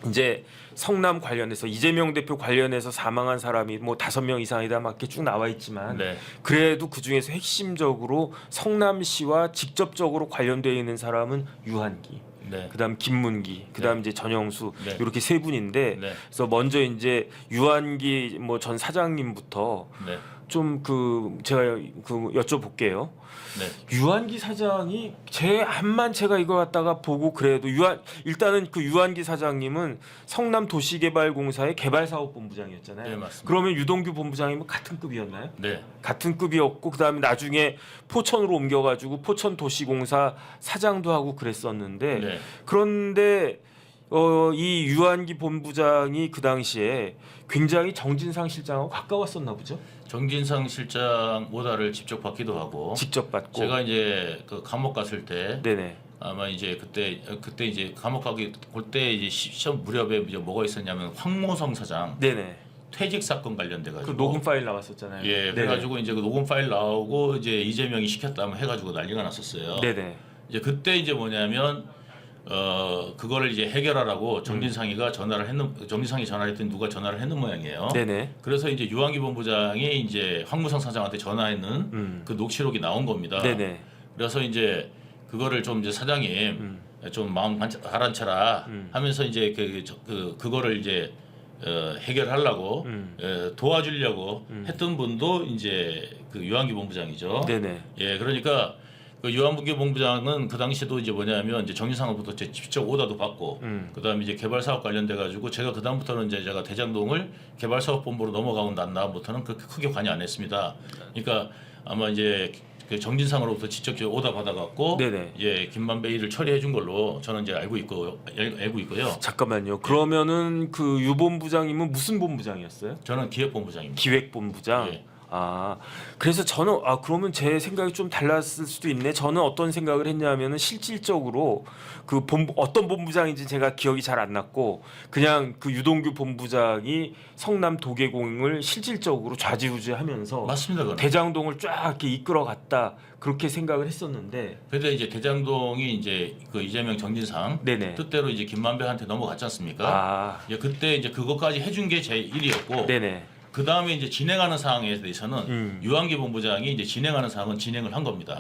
이제 성남 관련해서 이재명 대표 관련해서 사망한 사람이 뭐 5명 이상이다 막 이렇게 쭉 나와 있지만 네. 그래도 그 중에서 핵심적으로 성남시와 직접적으로 관련되어 있는 사람은 유한기, 네. 그다음 김문기, 그다음 이제 전영수 네. 이렇게 세 분인데 네. 그래서 먼저 이제 유한기 뭐 전 사장님부터 네. 좀 제가 여쭤볼게요. 네. 유한기 사장이 제 암만 제가 이걸 갖다가 보고 그래도 일단은 그 유한기 사장님은 성남 도시개발공사의 개발사업본부장이었잖아요. 네, 맞습니다. 그러면 유동규 본부장님은 같은 급이었나요? 네. 같은 급이었고 그다음에 나중에 포천으로 옮겨가지고 포천도시공사 사장도 하고 그랬었는데 네. 그런데 이 유한기 본부장이 그 당시에 굉장히 정진상 실장하고 가까웠었나 보죠? 정진상 실장 오다를 직접 받기도 하고 직접 받고. 제가 이제 그 감옥 갔을 때 네네. 아마 이제 그때 이제 감옥 가기 그때 이제 시험 무렵에 이제 뭐가 있었냐면 황모성 사장 네네. 퇴직 사건 관련돼 그 가지고 녹음 파일 나왔었잖아요. 예, 네네. 그래가지고 이제 그 녹음 파일 나오고 이제 이재명이 시켰다면 해가지고 난리가 났었어요. 네네. 이제 그때 이제 뭐냐면 그거를 이제 해결하라고 정진상이 전화를 했더니 누가 전화를 했는 모양이에요. 네네. 그래서 이제 유한기 본부장이 이제 황무성 사장한테 전화했는 그 녹취록이 나온 겁니다. 네네. 그래서 이제 그거를 좀 이제 사장님 좀 마음 가라앉혀라 하면서 이제 그거를 이제 해결하려고 도와주려고 했던 분도 이제 그 유한기 본부장이죠. 네네. 예, 그러니까 그 유한기 본부장은 그 당시에도 이제 뭐냐면 이제 정진상으로부터 직접 오다도 받고 그다음에 이제 개발 사업 관련돼 가지고 제가 그 다음부터는 이제 제가 대장동을 개발 사업 본부로 넘어가고 난 다음부터는 그렇게 크게 관여 안 했습니다. 그러니까 아마 이제 그 정진상으로부터 직접 오다 받아갖고 네네. 예 김만배 일을 처리해 준 걸로 저는 이제 알고 있고요. 잠깐만요. 그러면은 그 유 본부장님은 무슨 본부장이었어요? 저는 기획본부장입니다. 기획본부장. 예. 그래서 저는 그러면 제 생각이 좀 달랐을 수도 있네. 저는 어떤 생각을 했냐면은 실질적으로 그 어떤 본부장인지 제가 기억이 잘 안 났고 그냥 그 유동규 본부장이 성남 도계공을 실질적으로 좌지우지하면서 맞습니다. 그건. 대장동을 쫙 이렇게 이끌어갔다 그렇게 생각을 했었는데. 근데 이제 대장동이 이제 그 이재명 정진상 네네. 뜻대로 이제 김만배한테 넘어갔지 않습니까? 예, 그때 이제 그것까지 해준 게 제 일이었고. 네네. 그 다음에 이제 진행하는 사항에 대해서는 유한기 본부장이 이제 진행하는 사항은 진행을 한 겁니다.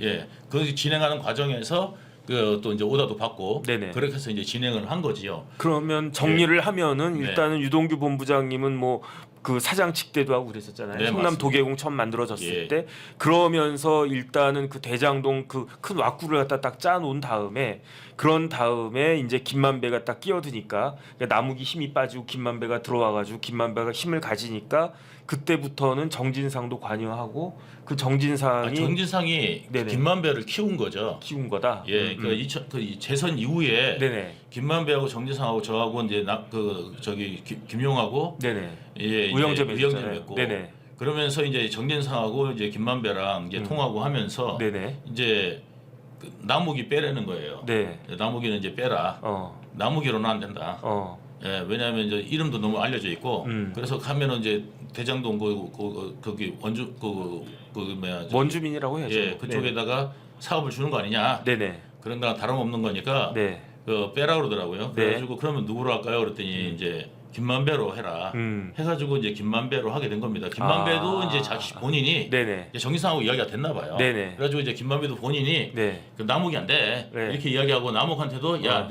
예, 그 진행하는 과정에서 그 또 이제 오다도 받고 네네. 그렇게 해서 이제 진행을 한 거지요. 그러면 정리를 하면은 네. 일단은 유동규 본부장님은 뭐 그 사장 직대도 하고 그랬었잖아요. 네, 성남 맞습니다. 도계공 처음 만들어졌을 예. 때 그러면서 일단은 그 대장동 그 큰 왁구를 갖다 딱 짜놓은 다음에 그런 다음에 이제 김만배가 딱 끼어드니까 그러니까 남욱이 힘이 빠지고 김만배가 들어와가지고 김만배가 힘을 가지니까 그때부터는 정진상도 관여하고 그 정진상이 정진상이 네네. 김만배를 키운 거죠. 키운 거다. 예, 그 재선 이후에 네네. 김만배하고 정진상하고 저하고 이제 김용하고 네네. 예, 우영재 우영재 맺었잖아요. 맺고 네네. 그러면서 이제 정진상하고 이제 김만배랑 이제 통하고 하면서 네네. 이제 그 남욱이 빼라는 거예요. 네. 남욱이는 이제 빼라. 남욱이로는 안 된다. 예, 왜냐하면 이제 이름도 너무 알려져 있고 그래서 가면은 이제 대장동 거기 원주 원주민이라고 해야죠. 예, 그쪽에다가 사업을 주는 거 아니냐. 네네. 그런 거랑 다름없는 거니까 네. 그 빼라 그러더라고요. 네. 그래가지고 그러면 누구로 할까요? 그랬더니 이제 김만배로 해라. 해가지고 이제 김만배로 하게 된 겁니다. 김만배도 이제 자기 본인이 네네. 이제 정기상하고 이야기가 됐나 봐요. 네네. 그래가지고 이제 김만배도 본인이 네. 그 남욱이 안 돼. 네. 이렇게 이야기하고 남욱한테도 야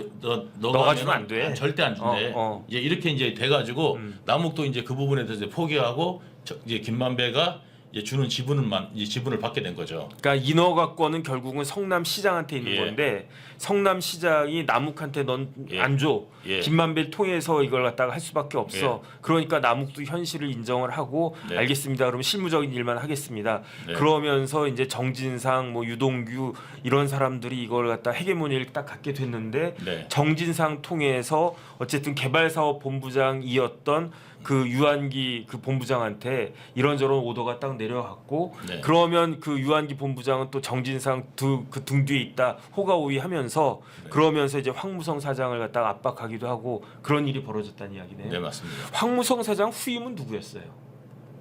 너가 주면 안 돼. 절대 안 준대. 이제 이렇게 이제 돼가지고 남욱도 이제 그 부분에 대해서 이제 포기하고 이제 김만배가 이제 주는 지분을 받게 된 거죠. 그러니까 인허가권은 결국은 성남시장한테 있는 예. 건데 성남시장이 남욱한테 넌 안 줘. 예. 김만배를 통해서 이걸 갖다가 할 수밖에 없어. 그러니까 남욱도 현실을 인정을 하고 네. 알겠습니다. 그러면 실무적인 일만 하겠습니다. 네. 그러면서 이제 정진상, 뭐 유동규 이런 사람들이 이걸 갖다 헤게모니를 딱 갖게 됐는데 네. 정진상 통해서 어쨌든 개발사업 본부장이었던 그 유한기 그 본부장한테 이런저런 오더가 딱 내려갔고 네. 그러면 그 유한기 본부장은 또 정진상 그 등 뒤에 있다 호가호위하면서 그러면서 이제 황무성 사장을 갖다가 압박하기도 하고 그런 일이 벌어졌다는 이야기네요. 네, 맞습니다. 황무성 사장 후임은 누구였어요?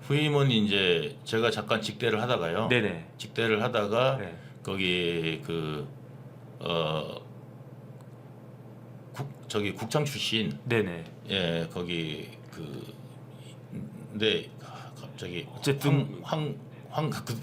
후임은 이제 제가 잠깐 직대를 하다가요. 네네. 직대를 하다가 네. 거기 국장 출신 네네. 예 거기 근데 갑자기 어쨌든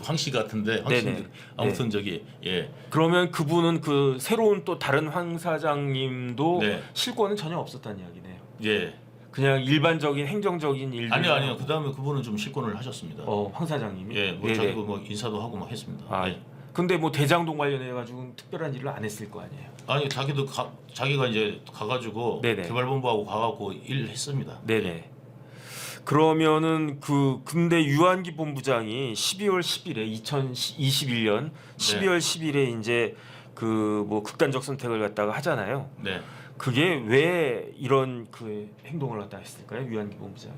황씨 같은데 네네. 아무튼 저기 예 그러면 그분은 그 새로운 또 다른 황 사장님도 네. 실권은 전혀 없었다는 이야기네요. 예. 그냥 일반적인 행정적인 일들. 아니요. 그다음에 그분은 좀 실권을 하셨습니다. 황 사장님이. 예, 뭐 네네. 자기도 뭐 인사도 하고 막 했습니다. 아, 예. 근데 뭐 대장동 관련해 가지고 특별한 일을 안 했을 거 아니에요. 아니 자기가 이제 가가지고 네네. 개발본부하고 가갖고 일을 했습니다. 네네. 그러면은 근데 유한기 본부장이 12월 10일에 2021년 12월 10일에 이제 그 뭐 극단적 선택을 갖다가 하잖아요. 네. 그게 왜 이런 그 행동을 갖다 했을까요? 유한기 본부장이.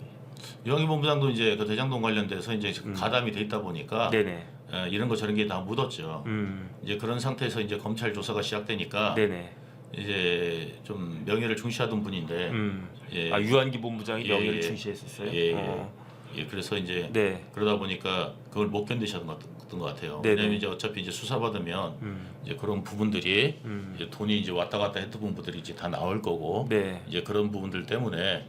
유한기 본부장도 이제 그 대장동 관련돼서 이제 가담이 돼 있다 보니까 네네. 이런 거 저런 게 다 묻었죠. 이제 그런 상태에서 이제 검찰 조사가 시작되니까 네네. 이제 좀 명예를 중시하던 분인데 예. 유한기 본부장이 예, 명예를 예. 중시했었어요. 예, 그래서 이제 네. 그러다 보니까 그걸 못 견디셨던 것 같아요. 네네. 왜냐면 이제 어차피 이제 수사 받으면 이제 그런 부분들이 이제 돈이 이제 왔다 갔다 했던 부분들이 이제 다 나올 거고 네. 이제 그런 부분들 때문에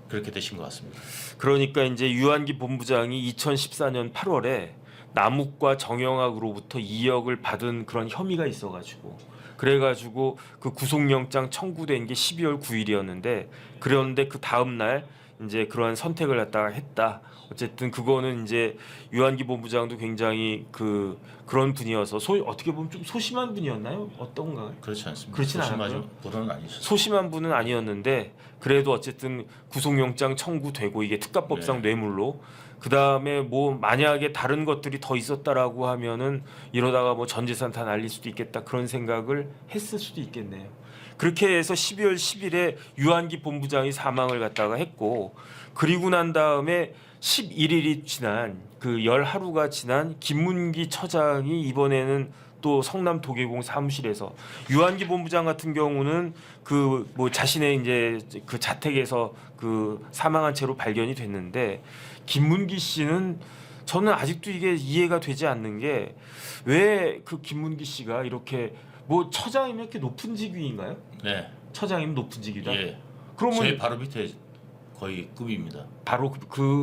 그렇게 되신 것 같습니다. 그러니까 이제 유한기 본부장이 2014년 8월에 남욱과 정영학으로부터 2억을 받은 그런 혐의가 있어가지고 그래가지고 그 구속영장 청구된 게 12월 9일이었는데 그런데 그 다음 날 이제 그러한 선택을 갖다가 했다. 어쨌든 그거는 이제 유한기 본부장도 굉장히 그런 분이어서 어떻게 보면 좀 소심한 분이었나요? 어떤가요? 그렇지 않습니다. 그렇진 소심하지보다는 아니셨어요. 소심한 분은 아니었는데 그래도 어쨌든 구속영장 청구되고 이게 특가법상 네. 뇌물로 그 다음에 뭐 만약에 다른 것들이 더 있었다라고 하면은 이러다가 뭐 전 재산 다 날릴 수도 있겠다 그런 생각을 했을 수도 있겠네요. 그렇게 해서 12월 10일에 유한기 본부장이 사망을 갖다가 했고 그리고 난 다음에 11일이 지난 그 열 하루가 지난 김문기 처장이 이번에는 또 성남 도계공 사무실에서 유한기 본부장 같은 경우는 그 뭐 자신의 이제 그 자택에서 그 사망한 채로 발견이 됐는데 김문기 씨는 저는 아직도 이게 이해가 되지 않는 게 왜 그 김문기 씨가 이렇게 뭐 처장이면 이렇게 높은 직위인가요? 네. 처장이면 높은 직위다. 예. 그러면 저희 바로 밑에 거의 급입니다. 바로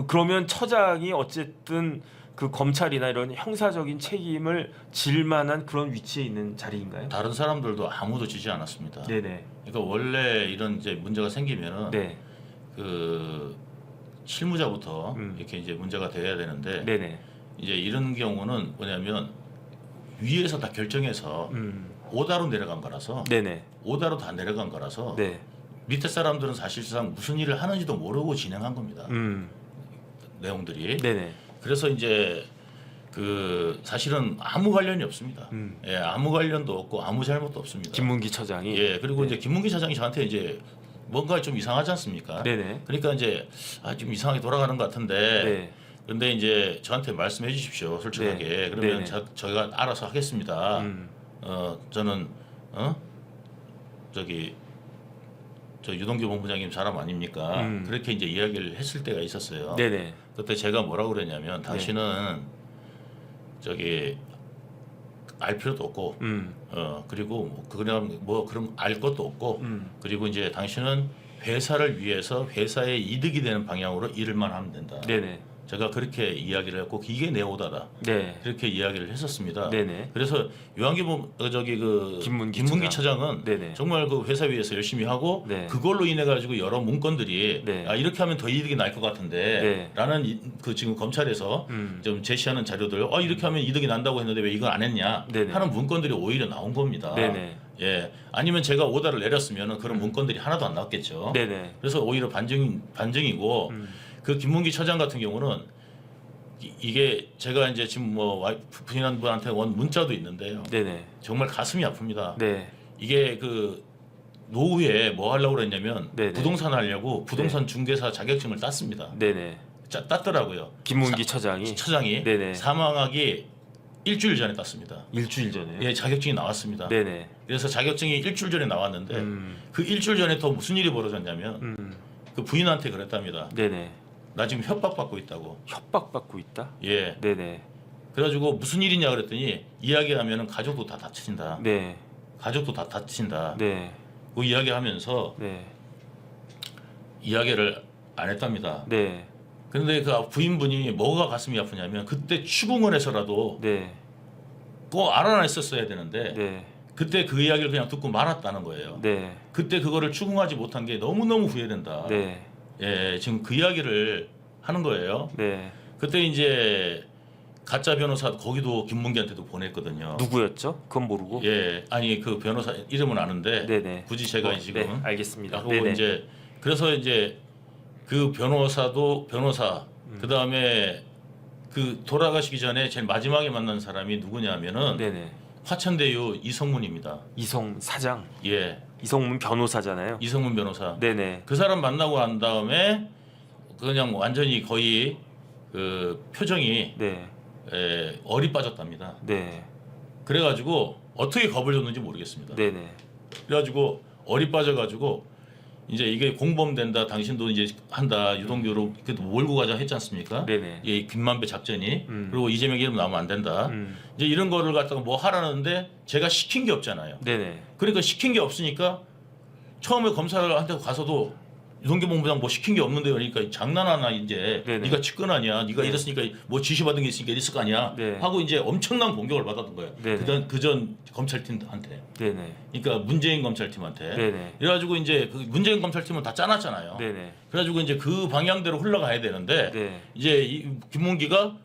그러면 처장이 어쨌든 그 검찰이나 이런 형사적인 책임을 질 만한 그런 위치에 있는 자리인가요? 다른 사람들도 아무도 지지 않았습니다. 네네. 그러니까 원래 이런 이제 문제가 생기면은 네. 그 실무자부터 이렇게 이제 문제가 돼야 되는데 네네. 이제 이런 경우는 뭐냐면 위에서 다 결정해서 오다로 내려간 거라서 네네. 오다로 다 내려간 거라서 네. 밑에 사람들은 사실상 무슨 일을 하는지도 모르고 진행한 겁니다. 내용들이. 네네. 그래서 이제 그 사실은 아무 관련이 없습니다. 예, 아무 관련도 없고 아무 잘못도 없습니다. 김문기 처장이. 예, 그리고 이제 김문기 차장이 저한테 이제 뭔가 좀 이상하지 않습니까? 네네. 그러니까 이제 좀 이상하게 돌아가는 것 같은데. 네. 근데 이제 저한테 말씀해 주십시오, 솔직하게. 네. 그러면 네네. 저희가 알아서 하겠습니다. 저는 저기 저 유동규 본부장님 사람 아닙니까? 그렇게 이제 이야기를 했을 때가 있었어요. 네네. 그때 제가 뭐라고 그랬냐면 당신은 저기 알 필요도 없고 그리고 그럼 알 것도 없고 그리고 이제 당신은 회사를 위해서 회사의 이득이 되는 방향으로 일만 하면 된다. 네네. 제가 그렇게 이야기를 했고 이게 내 오다다. 네. 그렇게 이야기를 했었습니다. 네네. 그래서 유한기 김문기 처장은 네네. 정말 그 회사 위해서 열심히 하고 네. 그걸로 인해 가지고 여러 문건들이 네. 이렇게 하면 더 이득이 날 것 네. 같은데라는 그 지금 검찰에서 좀 제시하는 자료들 이렇게 하면 이득이 난다고 했는데 왜 이걸 안 했냐 네네. 하는 문건들이 오히려 나온 겁니다. 네네. 예, 아니면 제가 오다를 내렸으면 그런 문건들이 하나도 안 나왔겠죠. 네네. 그래서 오히려 반증이고 그 김문기 처장 같은 경우는 이게 제가 이제 지금 뭐 와이프 부인한분한테 원 문자도 있는데요. 네네. 정말 가슴이 아픕니다. 네. 이게 그 노후에 뭐 하려고 그랬냐면 네네. 부동산 하려고 부동산 중개사 자격증을 땄습니다. 네네. 땄더라고요. 김문기 처장이. 처장이 네네. 사망하기 일주일 전에 땄습니다. 일주일 전에. 예, 자격증이 나왔습니다. 네네. 그래서 자격증이 일주일 전에 나왔는데 그 일주일 전에 또 무슨 일이 벌어졌냐면 그 부인한테 그랬답니다. 네네. 나 지금 협박받고 있다고. 협박받고 있다. 예. 네네. 그래가지고 무슨 일이냐 그랬더니 이야기하면은 가족도 다 다친다. 네. 가족도 다 다친다. 네. 그 이야기하면서 네. 이야기를 안 했답니다. 네. 그런데 그 부인분이 뭐가 가슴이 아프냐면 그때 추궁을 해서라도 네. 꼭 알아냈었어야 되는데 네. 그때 그 이야기를 그냥 듣고 말았다는 거예요. 네. 그때 그거를 추궁하지 못한 게 너무너무 후회된다. 네. 예, 지금 그 이야기를 하는 거예요. 네. 그때 이제 가짜 변호사 거기도 김문기한테도 보냈거든요. 누구였죠? 그건 모르고. 예, 아니 그 변호사 이름은 아는데 네네. 굳이 제가 지금 네, 알겠습니다. 하고 네네. 이제 그래서 이제 그 변호사 그 다음에 그 돌아가시기 전에 제일 마지막에 만난 사람이 누구냐면은 네네. 화천대유 이성문입니다. 이성 사장. 예, 이성문 변호사잖아요. 이성문 변호사. 네네. 그 사람 만나고 난 다음에 그냥 완전히 거의 그 표정이 네. 얼이 빠졌답니다. 네. 그래가지고 어떻게 겁을 줬는지 모르겠습니다. 네네. 그래가지고 얼이 빠져가지고 이제 이게 공범된다, 당신도 이제 한다, 유동규로 그래도 몰고 가자 했지 않습니까? 네네. 이 김만배 작전이 그리고 이재명 이름 나오면 안 된다. 이제 이런 거를 갖다가 뭐 하라는데 제가 시킨 게 없잖아요. 네네. 그러니까 시킨 게 없으니까 처음에 검사한테 가서도 유동규 본부장 뭐 시킨 게 없는데 그러니까 장난하나 이제 네네. 네가 측근하냐, 네가 네. 이랬으니까 뭐 지시받은 게 있으니까 이랬을 거 아니야 네. 하고 이제 엄청난 공격을 받았던 거예요. 네네. 그전 검찰팀한테. 네네. 그러니까 문재인 검찰팀한테. 네네. 그래가지고 이제 그 문재인 검찰팀은 다 짜놨잖아요. 네네. 그래가지고 이제 그 방향대로 흘러가야 되는데 네. 이제 김문기가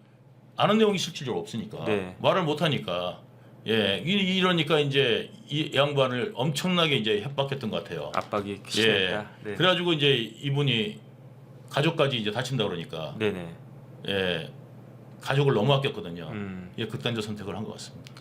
아는 내용이 실질적으로 없으니까 네. 말을 못하니까 이러니까 이제 이 양반을 엄청나게 이제 협박했던 것 같아요. 압박이 심했다. 네. 그래가지고 이제 이분이 가족까지 이제 다친다 그러니까 네네. 가족을 너무 아꼈거든요. 극단적 선택을 한 것 같습니다.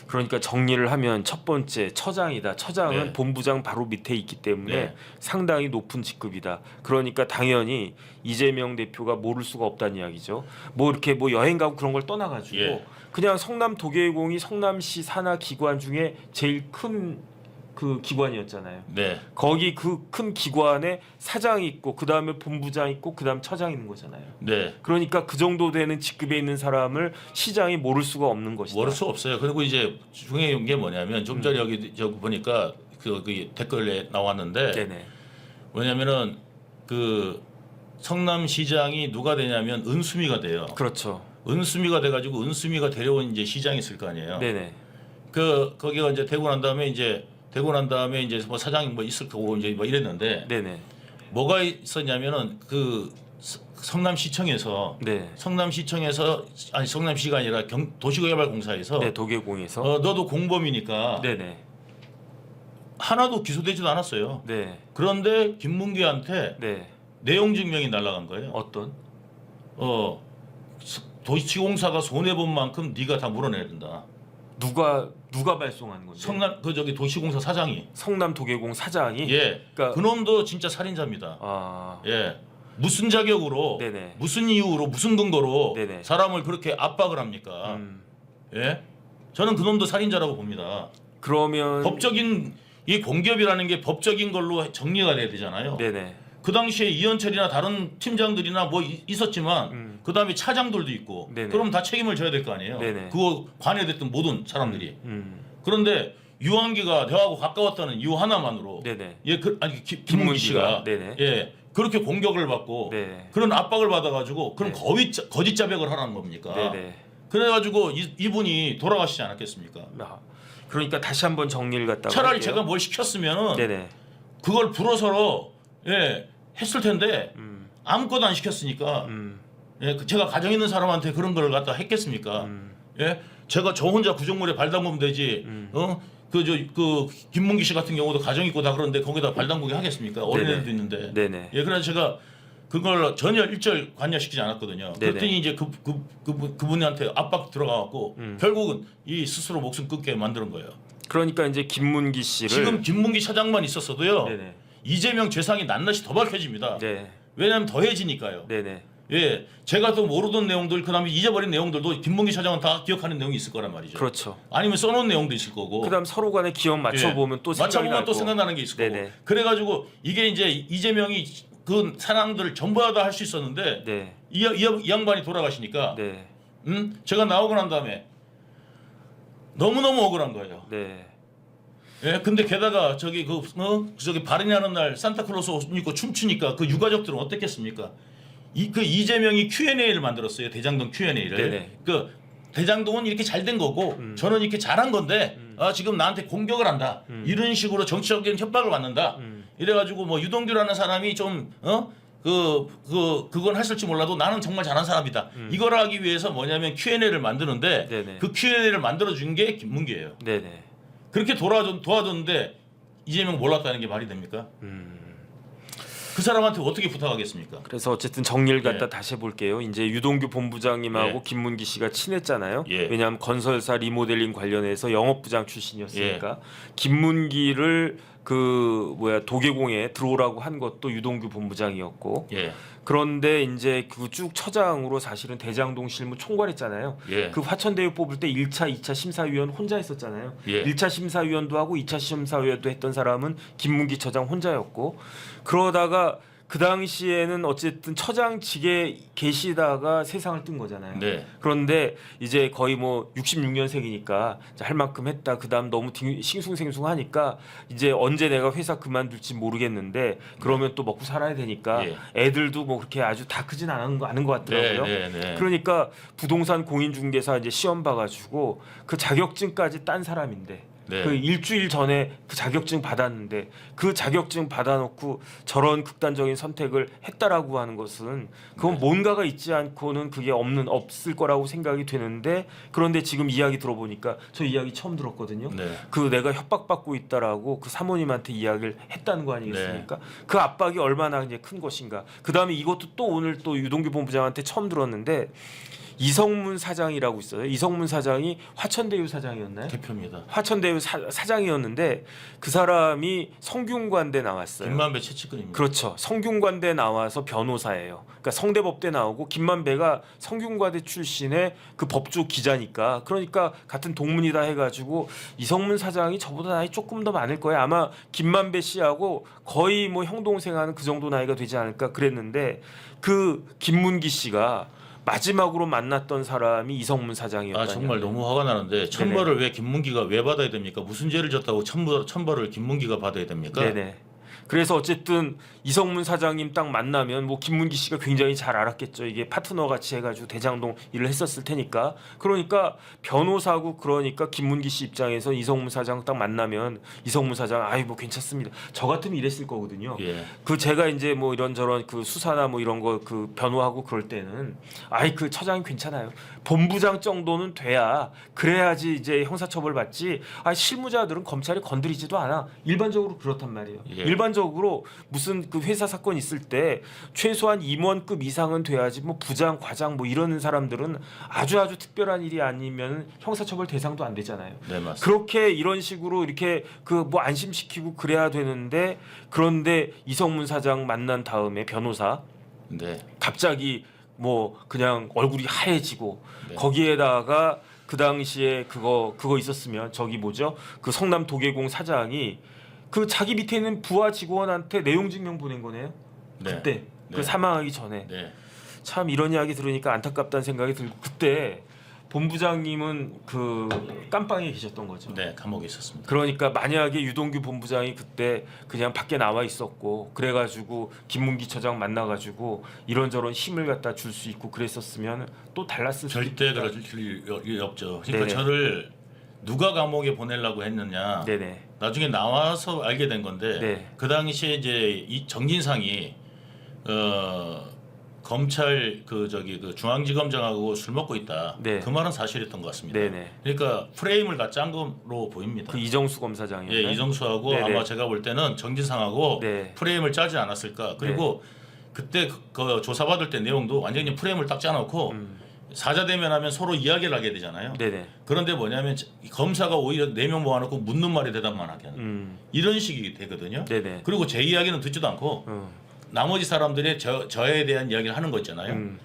그러니까 정리를 하면 첫 번째 처장이다. 처장은 네. 본부장 바로 밑에 있기 때문에 네. 상당히 높은 직급이다. 그러니까 당연히 이재명 대표가 모를 수가 없다는 이야기죠. 뭐 이렇게 뭐 여행 가고 그런 걸 떠나가지고 예. 그냥 성남 도계공이 성남시 산하 기관 중에 제일 큰 그 기관이었잖아요. 네. 거기 그 큰 기관에 사장이 있고 그 다음에 본부장 있고 그 다음 처장 있는 거잖아요. 네. 그러니까 그 정도 되는 직급에 있는 사람을 시장이 모를 수가 없는 것이다. 모를 수 없어요. 그리고 이제 중요한 게 뭐냐면 좀 전에 여기 보니까 그 댓글에 나왔는데 네네. 뭐냐면은 그 성남시장이 누가 되냐면 은수미가 돼요. 그렇죠. 은수미가 돼가지고 은수미가 데려온 이제 시장이 있을 거 아니에요. 네네. 거기가 이제 되고 난 다음에 이제 뭐 사장이 뭐 있을 거고 이제 뭐 이랬는데 네네. 뭐가 있었냐면은 그 성남시청에서 네. 성남시가 아니라 도시개발공사에서 네, 도계공에서. 너도 공범이니까 네네. 하나도 기소되지도 않았어요. 네. 그런데 김문기한테 네. 내용 증명이 날아간 거예요. 어떤? 도시공사가 손해 본 만큼 네가 다 물어내야 된다. 누가 발송한 건데? 도시공사 사장이. 성남 도계공 사장이. 예. 그러니까 그놈도 진짜 살인자입니다. 아. 예. 무슨 자격으로, 네네. 무슨 이유로, 무슨 근거로 네네. 사람을 그렇게 압박을 합니까? 예? 저는 그놈도 살인자라고 봅니다. 그러면 법적인 이 공기업이라는 게 법적인 걸로 정리가 돼야 되잖아요. 네네. 그 당시에 이현철이나 다른 팀장들이나 뭐 있었지만 그 다음에 차장들도 있고 네네. 그럼 다 책임을 져야 될 거 아니에요. 네네. 그거 관여됐던 모든 사람들이. 그런데 유한기가 대화하고 가까웠다는 이유 하나만으로 네네. 김문기 씨가 네네. 예 그렇게 공격을 받고 네. 그런 압박을 받아가지고 그럼 네. 거짓 자백을 하라는 겁니까? 네네. 그래가지고 이분이 돌아가시지 않았겠습니까? 그러니까 다시 한번 정리를 갖다가 차라리 할게요. 제가 뭘 시켰으면은 네네. 그걸 불어서로 했을 텐데 아무것도 안 시켰으니까 제가 가정 있는 사람한테 그런 걸 갖다 했겠습니까? 제가 저 혼자 구정물에 발 담그면 되지. 그 김문기 씨 같은 경우도 가정 있고 다 그런데 거기다 발 담그게 하겠습니까? 어린애들도 있는데. 네네. 그래서 제가 그걸 전혀 일절 관여시키지 않았거든요. 네네. 그랬더니 이제 그분한테 압박 들어가갖고 결국은 이 스스로 목숨 끊게 만드는 거예요. 그러니까 이제 김문기 씨를 지금 김문기 차장만 있었어도요. 네네. 이재명 죄상이 낱낱이 더 밝혀집니다. 네. 왜냐하면 더해지니까요. 네네. 예, 제가 또 모르던 내용들 그다음에 잊어버린 내용들도 김문기 차장은 다 기억하는 내용이 있을 거란 말이죠. 그렇죠. 아니면 써놓은 내용도 있을 거고. 그다음 서로 간에 기억 맞춰보면 또 생각이 맞춰보면 또 나고. 생각나는 게 있을 네네. 거고. 그래가지고 이게 이제 이재명이 그 사람들 전부 다 할 수 있었는데 네. 이 양반이 돌아가시니까 네. 제가 나오고 난 다음에 너무너무 억울한 거예요. 네. 예, 근데 게다가 저기 발인하는 날 산타클로스 옷 입고 춤추니까 그 유가족들은 어땠겠습니까? 그 이재명이 Q&A를 만들었어요. 대장동 Q&A를. 네네. 그 대장동은 이렇게 잘 된 거고 저는 이렇게 잘한 건데 지금 나한테 공격을 한다. 이런 식으로 정치적인 협박을 받는다. 이래가지고 뭐 유동규라는 사람이 좀 그건 했을지 몰라도 나는 정말 잘한 사람이다. 이걸 하기 위해서 뭐냐면 Q&A를 만드는데 네네. 그 Q&A를 만들어준 게 김문기예요. 네네. 그렇게 도와줬는데 이재명 몰랐다는 게 말이 됩니까? 그 사람한테 어떻게 부탁하겠습니까? 그래서 어쨌든 정리를 갖다 다시 해볼게요. 이제 유동규 본부장님하고 예. 김문기 씨가 친했잖아요. 예. 왜냐하면 건설사 리모델링 관련해서 영업부장 출신이었으니까 김문기를 도계공에 들어오라고 한 것도 유동규 본부장이었고. 예. 그런데 이제 그 쭉 처장으로 사실은 대장동 실무 총괄했잖아요. 예. 그 화천대유 뽑을 때 1차, 2차 심사위원 혼자 했었잖아요. 예. 1차 심사위원도 하고 2차 심사위원도 했던 사람은 김문기 처장 혼자였고 그러다가 그 당시에는 어쨌든 처장직에 계시다가 세상을 뜬 거잖아요. 네. 그런데 이제 거의 뭐 66년생이니까 할 만큼 했다. 그다음 너무 싱숭생숭하니까 이제 언제 내가 회사 그만둘지 모르겠는데 그러면 또 먹고 살아야 되니까 애들도 뭐 그렇게 아주 다 크진 않은 것 같더라고요. 네. 그러니까 부동산 공인중개사 이제 시험 봐가지고 그 자격증까지 딴 사람인데. 네. 그 일주일 전에 그 자격증 받았는데 그 자격증 받아놓고 저런 극단적인 선택을 했다라고 하는 것은 그건 뭔가가 있지 않고는 그게 없을 거라고 생각이 되는데 그런데 지금 이야기 들어보니까 저 이야기 처음 들었거든요. 네. 그 내가 협박받고 있다라고 그 사모님한테 이야기를 했다는 거 아니겠습니까? 그 압박이 얼마나 이제 큰 것인가. 그 다음에 이것도 또 오늘 또 유동규 본부장한테 처음 들었는데. 이성문 사장이라고 있어요. 이성문 사장이 화천대유 사장이었나요? 대표입니다. 화천대유 사장이었는데 그 사람이 성균관대 나왔어요. 김만배 최측근입니다. 그렇죠. 성균관대 나와서 변호사예요. 그러니까 성대법대 나오고 김만배가 성균관대 출신의 그 법조 기자니까 그러니까 같은 동문이다 해가지고 이성문 사장이 저보다 나이 조금 더 많을 거예요. 아마 김만배 씨하고 거의 뭐 형 동생하는 그 정도 나이가 되지 않을까 그랬는데 그 김문기 씨가 마지막으로 만났던 사람이 이성문 사장이었다. 정말 너무 화가 나는데 천벌을 왜 김문기가 왜 받아야 됩니까? 무슨 죄를 졌다고 천벌을 김문기가 받아야 됩니까? 네네. 그래서 어쨌든 이성문 사장님 딱 만나면 뭐 김문기 씨가 굉장히 잘 알았겠죠. 이게 파트너 같이 해가지고 대장동 일을 했었을 테니까. 그러니까 변호사고 그러니까 김문기 씨 입장에서 이성문 사장 딱 만나면 이성문 사장 아이 뭐 괜찮습니다. 저 같으면 이랬을 거거든요. 예. 그 제가 이제 뭐 이런저런 그 수사나 뭐 이런 거 그 변호하고 그럴 때는 아이 그 처장이 괜찮아요. 본부장 정도는 돼야 그래야지 이제 형사처벌 받지. 아 실무자들은 검찰이 건드리지도 않아. 일반적으로 그렇단 말이에요. 예. 일반적으로 무슨 그 회사 사건 있을 때 최소한 임원급 이상은 돼야지 뭐 부장, 과장 뭐 이러는 사람들은 아주 특별한 일이 아니면 형사처벌 대상도 안 되잖아요. 네, 맞습니다. 그렇게 이런 식으로 이렇게 그 뭐 안심시키고 그래야 되는데 그런데 이성문 사장 만난 다음에 변호사 네. 갑자기 뭐 그냥 얼굴이 하얘지고 네. 거기에다가 그 당시에 그거 있었으면 저기 뭐죠? 그 성남 도계공 사장이 그 자기 밑에 있는 부하 직원한테 내용 증명 보낸 거네요. 네. 그때 네. 그 사망하기 전에 네. 참 이런 이야기 들으니까 안타깝다는 생각이 들고 그때 본부장님은 그 깜빵에 계셨던 거죠. 네, 감옥에 있었습니다. 그러니까 만약에 유동규 본부장이 그때 그냥 밖에 나와 있었고 그래가지고 김문기 처장 만나가지고 이런저런 힘을 갖다 줄 수 있고 그랬었으면 또 달랐을 수도 절대 있다. 그럴 일이 없죠. 그러니까 네네. 저를 누가 감옥에 보내려고 했느냐. 네네. 나중에 나와서 알게 된 건데 네. 그 당시에 이제 이 정진상이 검찰 그 중앙지검장하고 술 먹고 있다. 네. 그 말은 사실이었던 것 같습니다. 네네. 그러니까 프레임을 다 짠 거로 보입니다. 그 이정수 검사장이요. 예, 이정수하고 네네. 아마 제가 볼 때는 정진상하고 네. 프레임을 짜지 않았을까. 그리고 그때 그 조사받을 때 내용도 완전히 프레임을 딱 짜놓고 사자 대면하면 서로 이야기를 하게 되잖아요. 네네. 그런데 뭐냐면 검사가 오히려 4명 모아놓고 묻는 말에 대답만 하게 하는 이런 식이 되거든요. 네네. 그리고 제 이야기는 듣지도 않고 나머지 사람들의 저에 대한 이야기를 하는 거 있잖아요.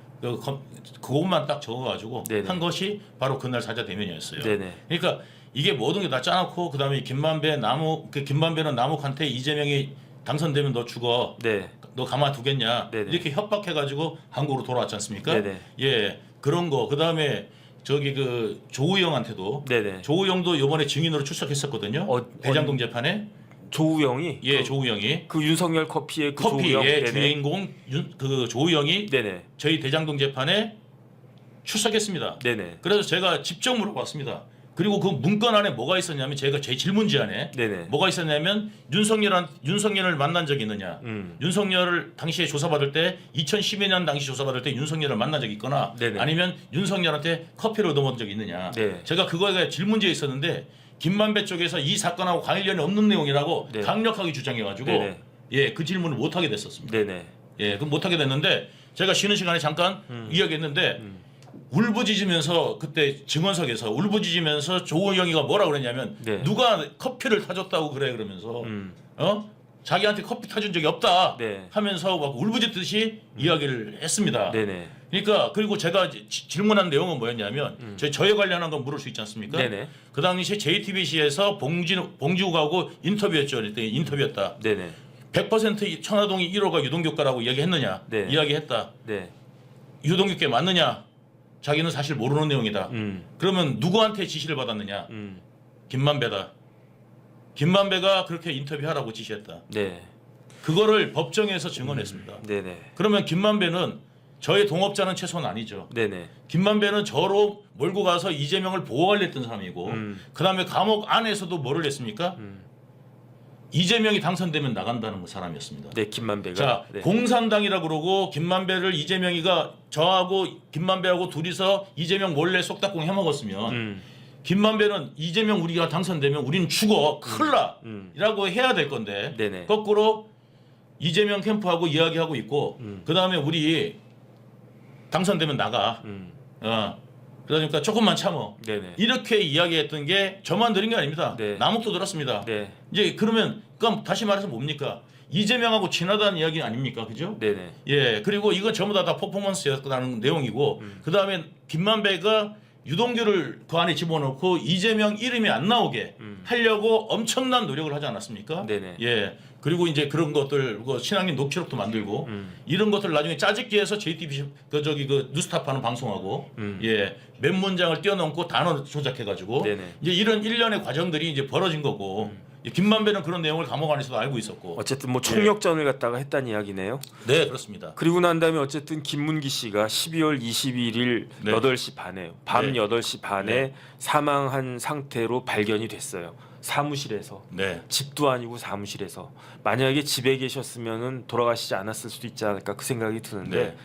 그것만 딱 적어가지고 네네. 한 것이 바로 그날 사자 대면이었어요. 네네. 그러니까 이게 모든 게 다 짜놓고 그다음에 김만배는 남욱한테 이재명이 당선되면 너 죽어. 네. 너 가만두겠냐. 네네. 이렇게 협박해가지고 한국으로 돌아왔지 않습니까? 네네. 예, 그런 거. 그다음에 저기 그 조우영한테도 네네. 조우영도 이번에 증인으로 출석했었거든요. 대장동 재판에. 조우영이 예, 조우영이 그 윤석열 커피의 그 조우영. 커피의 네네. 주인공 그 조우영이 네네. 저희 대장동 재판에 출석했습니다. 네네. 그래서 제가 직접 물어봤습니다. 그리고 그 문건 안에 뭐가 있었냐면 제가 제 질문지 안에 네네. 뭐가 있었냐면 윤석열을 만난 적이 있느냐. 윤석열을 당시에 조사받을 때 2012년 당시 조사받을 때 윤석열을 만난 적이 있거나 네네. 아니면 윤석열한테 커피를 얻어먹은 적이 있느냐. 네. 제가 그거에 질문지에 있었는데 김만배 쪽에서 이 사건하고 관련이 없는 내용이라고 네. 강력하게 주장해가지고 네네. 예, 그 질문을 못하게 됐었습니다. 네네. 예, 그 못하게 됐는데 제가 쉬는 시간에 잠깐 이야기했는데 울부짖으면서 그때 증언석에서 울부짖으면서 조우영이가 뭐라 그랬냐면 네. 누가 커피를 타줬다고 그래 그러면서 자기한테 커피 타준 적이 없다 네. 하면서 막 울부짖듯이 이야기를 했습니다. 네네. 그러니까 그리고 제가 질문한 내용은 뭐였냐면 저에 관련한 건 물을 수 있지 않습니까? 네네. 그 당시에 JTBC에서 봉지욱하고 인터뷰했죠. 그때 인터뷰했다. 네네. 100% 천화동이 1호가 유동규과라고 이야기했느냐? 네. 이야기했다. 네. 유동규께 맞느냐? 자기는 사실 모르는 내용이다. 그러면 누구한테 지시를 받았느냐? 김만배다. 김만배가 그렇게 인터뷰하라고 지시했다. 네. 그거를 법정에서 증언했습니다. 네네. 그러면 김만배는 저의 동업자는 최소한 아니죠. 네네. 김만배는 저로 몰고 가서 이재명을 보호하려 했던 사람이고 그다음에 감옥 안에서도 뭐를 했습니까? 이재명이 당선되면 나간다는 사람이었습니다. 네, 김만배가. 자, 네. 공산당이라고 그러고 김만배를 이재명이가 저하고 김만배하고 둘이서 이재명 몰래 쏙닥공 해먹었으면 김만배는 이재명 우리가 당선되면 우리는 죽어 큰일 나라고 해야 될 건데 네네. 거꾸로 이재명 캠프하고 이야기하고 있고 그 다음에 우리 당선되면 나가 그러니까 조금만 참어 네네. 이렇게 이야기했던 게 저만 들은 게 아닙니다. 네. 남욱도 들었습니다. 네. 이제 그러면 다시 말해서 뭡니까? 이재명하고 친하다는 이야기 아닙니까? 그죠? 네네. 예, 그리고 이건 전부 다 퍼포먼스였다는 내용이고 그 다음에 김만배가 유동규를 그 안에 집어넣고 이재명 이름이 안 나오게 하려고 엄청난 노력을 하지 않았습니까? 네네. 예. 그리고 이제 그런 것들 신앙인 녹취록도 만들고 이런 것들 나중에 짜집기 해서 JTBC 그 뉴스타파는 방송하고 예. 몇 문장을 뛰어넘고 단어 조작해 가지고 네네. 이제 이런 일련의 과정들이 이제 벌어진 거고 김만배는 그런 내용을 감옥 안에서도 알고 있었고. 어쨌든 뭐 총력전을 갖다가 했다는 이야기네요. 네, 그렇습니다. 그리고 난 다음에 어쨌든 김문기 씨가 12월 21일 네. 8시 반에 밤 네. 8시 반에 네. 사망한 상태로 발견이 됐어요. 사무실에서. 네. 집도 아니고 사무실에서. 만약에 집에 계셨으면은 돌아가시지 않았을 수도 있지 않을까 그 생각이 드는데 네.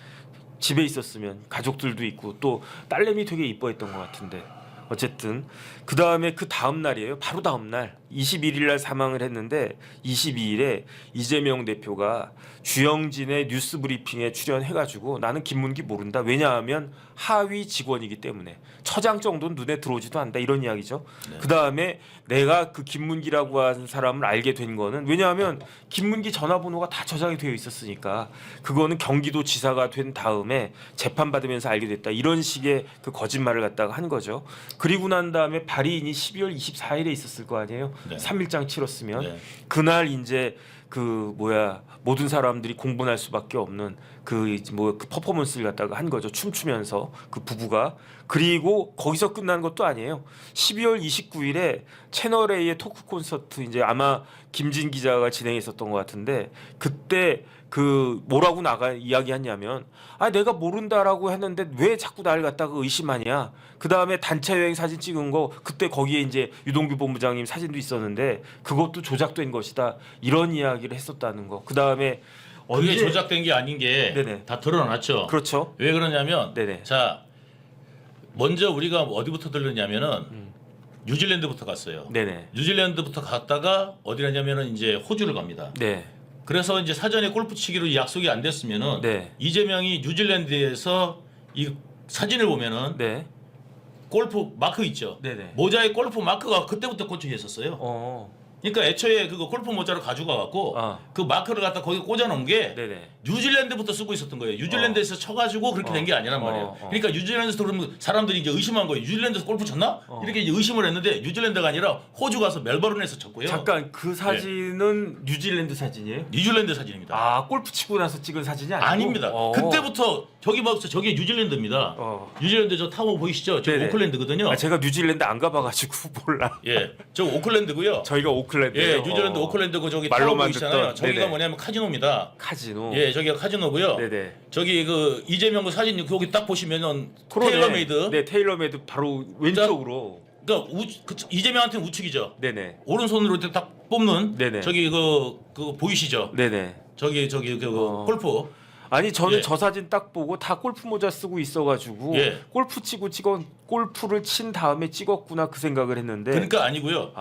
집에 있었으면 가족들도 있고 또 딸내미 되게 이뻐했던 것 같은데 어쨌든 그 다음에 그 다음 날이에요. 바로 다음 날 21일 날 사망을 했는데 22일에 이재명 대표가 주영진의 뉴스 브리핑에 출연해가지고 나는 김문기 모른다. 왜냐하면 하위 직원이기 때문에 처장 정도는 눈에 들어오지도 않는다 이런 이야기죠. 네. 그 다음에 내가 그 김문기라고 하는 사람을 알게 된 거는 왜냐하면 김문기 전화번호가 다 저장이 되어 있었으니까 그거는 경기도지사가 된 다음에 재판 받으면서 알게 됐다 이런 식의 그 거짓말을 갖다가 한 거죠. 그리고 난 다음에 발의인이 12월 24일에 있었을 거 아니에요. 네. 3일장 치렀으면 네. 그날 이제 그 모든 사람들이 공분할 수밖에 없는 그 퍼포먼스를 갖다가 한 거죠. 춤추면서 그 부부가. 그리고 거기서 끝난 것도 아니에요. 12월 29일에 채널 A의 토크 콘서트 이제 아마 김진 기자가 진행했었던 것 같은데 그때 그 뭐라고 이야기했냐면 내가 모른다라고 했는데 왜 자꾸 나를 갖다가 의심하냐. 그 다음에 단체 여행 사진 찍은 거 그때 거기에 이제 유동규 본부장님 사진도 있었는데 그것도 조작된 것이다. 이런 이야기를 했었다는 거. 그 다음에 그게 조작된 게 아닌 게 네네. 다 드러났죠. 그렇죠. 왜 그러냐면 네네. 자 먼저 우리가 어디부터 들렸냐면은 뉴질랜드부터 갔어요. 네네. 뉴질랜드부터 갔다가 어디 가냐면은 이제 호주를 갑니다. 네. 그래서 이제 사전에 골프 치기로 약속이 안 됐으면은 네. 이재명이 뉴질랜드에서 이 사진을 보면은 네. 골프 마크 있죠. 네네. 모자에 골프 마크가 그때부터 꽂혀 있었어요. 그러니까 애초에 그거 골프 모자를 가져가 갖고 그 마크를 갖다 거기 꽂아 놓은 게 네네. 뉴질랜드부터 쓰고 있었던 거예요. 뉴질랜드에서 쳐가지고 그렇게 된 게 아니란 말이에요. 그러니까 뉴질랜드에서 그러면 사람들이 이제 의심한 거예요. 뉴질랜드에서 골프 쳤나? 이렇게 이제 의심을 했는데 뉴질랜드가 아니라 호주 가서 멜버른에서 쳤고요. 잠깐 그 사진은 뉴질랜드 사진이에요? 뉴질랜드 사진입니다. 골프 치고 나서 찍은 사진이 아니고? 아닙니다. 그때부터 저기 봐서 저게 뉴질랜드입니다. 뉴질랜드 저 타워 보이시죠? 저 네네. 오클랜드거든요. 제가 뉴질랜드 안 가봐가지고 몰라. 예, 저 오클랜드고요. 저희가 오클랜드. 예, 뉴질랜드 오클랜드고 저기 타워 말로만 보이시잖아요. 듣던. 저기가 네네. 뭐냐면 카지노입니다. 카지노. 예, 저기가 카지노고요. 네네. 저기 그 이재명 그 사진 거기 딱 보시면은 그러네. 테일러메이드. 네, 테일러메이드 바로 왼쪽으로. 그러니까 이재명한테는 우측이죠. 네네. 오른손으로 이렇게 딱 뽑는. 네네. 저기 그 보이시죠? 네네. 저기 골프. 아니 저는 예. 저 사진 딱 보고 다 골프 모자 쓰고 있어가지고 예. 골프를 친 다음에 찍었구나 그 생각을 했는데. 그러니까 아니고요.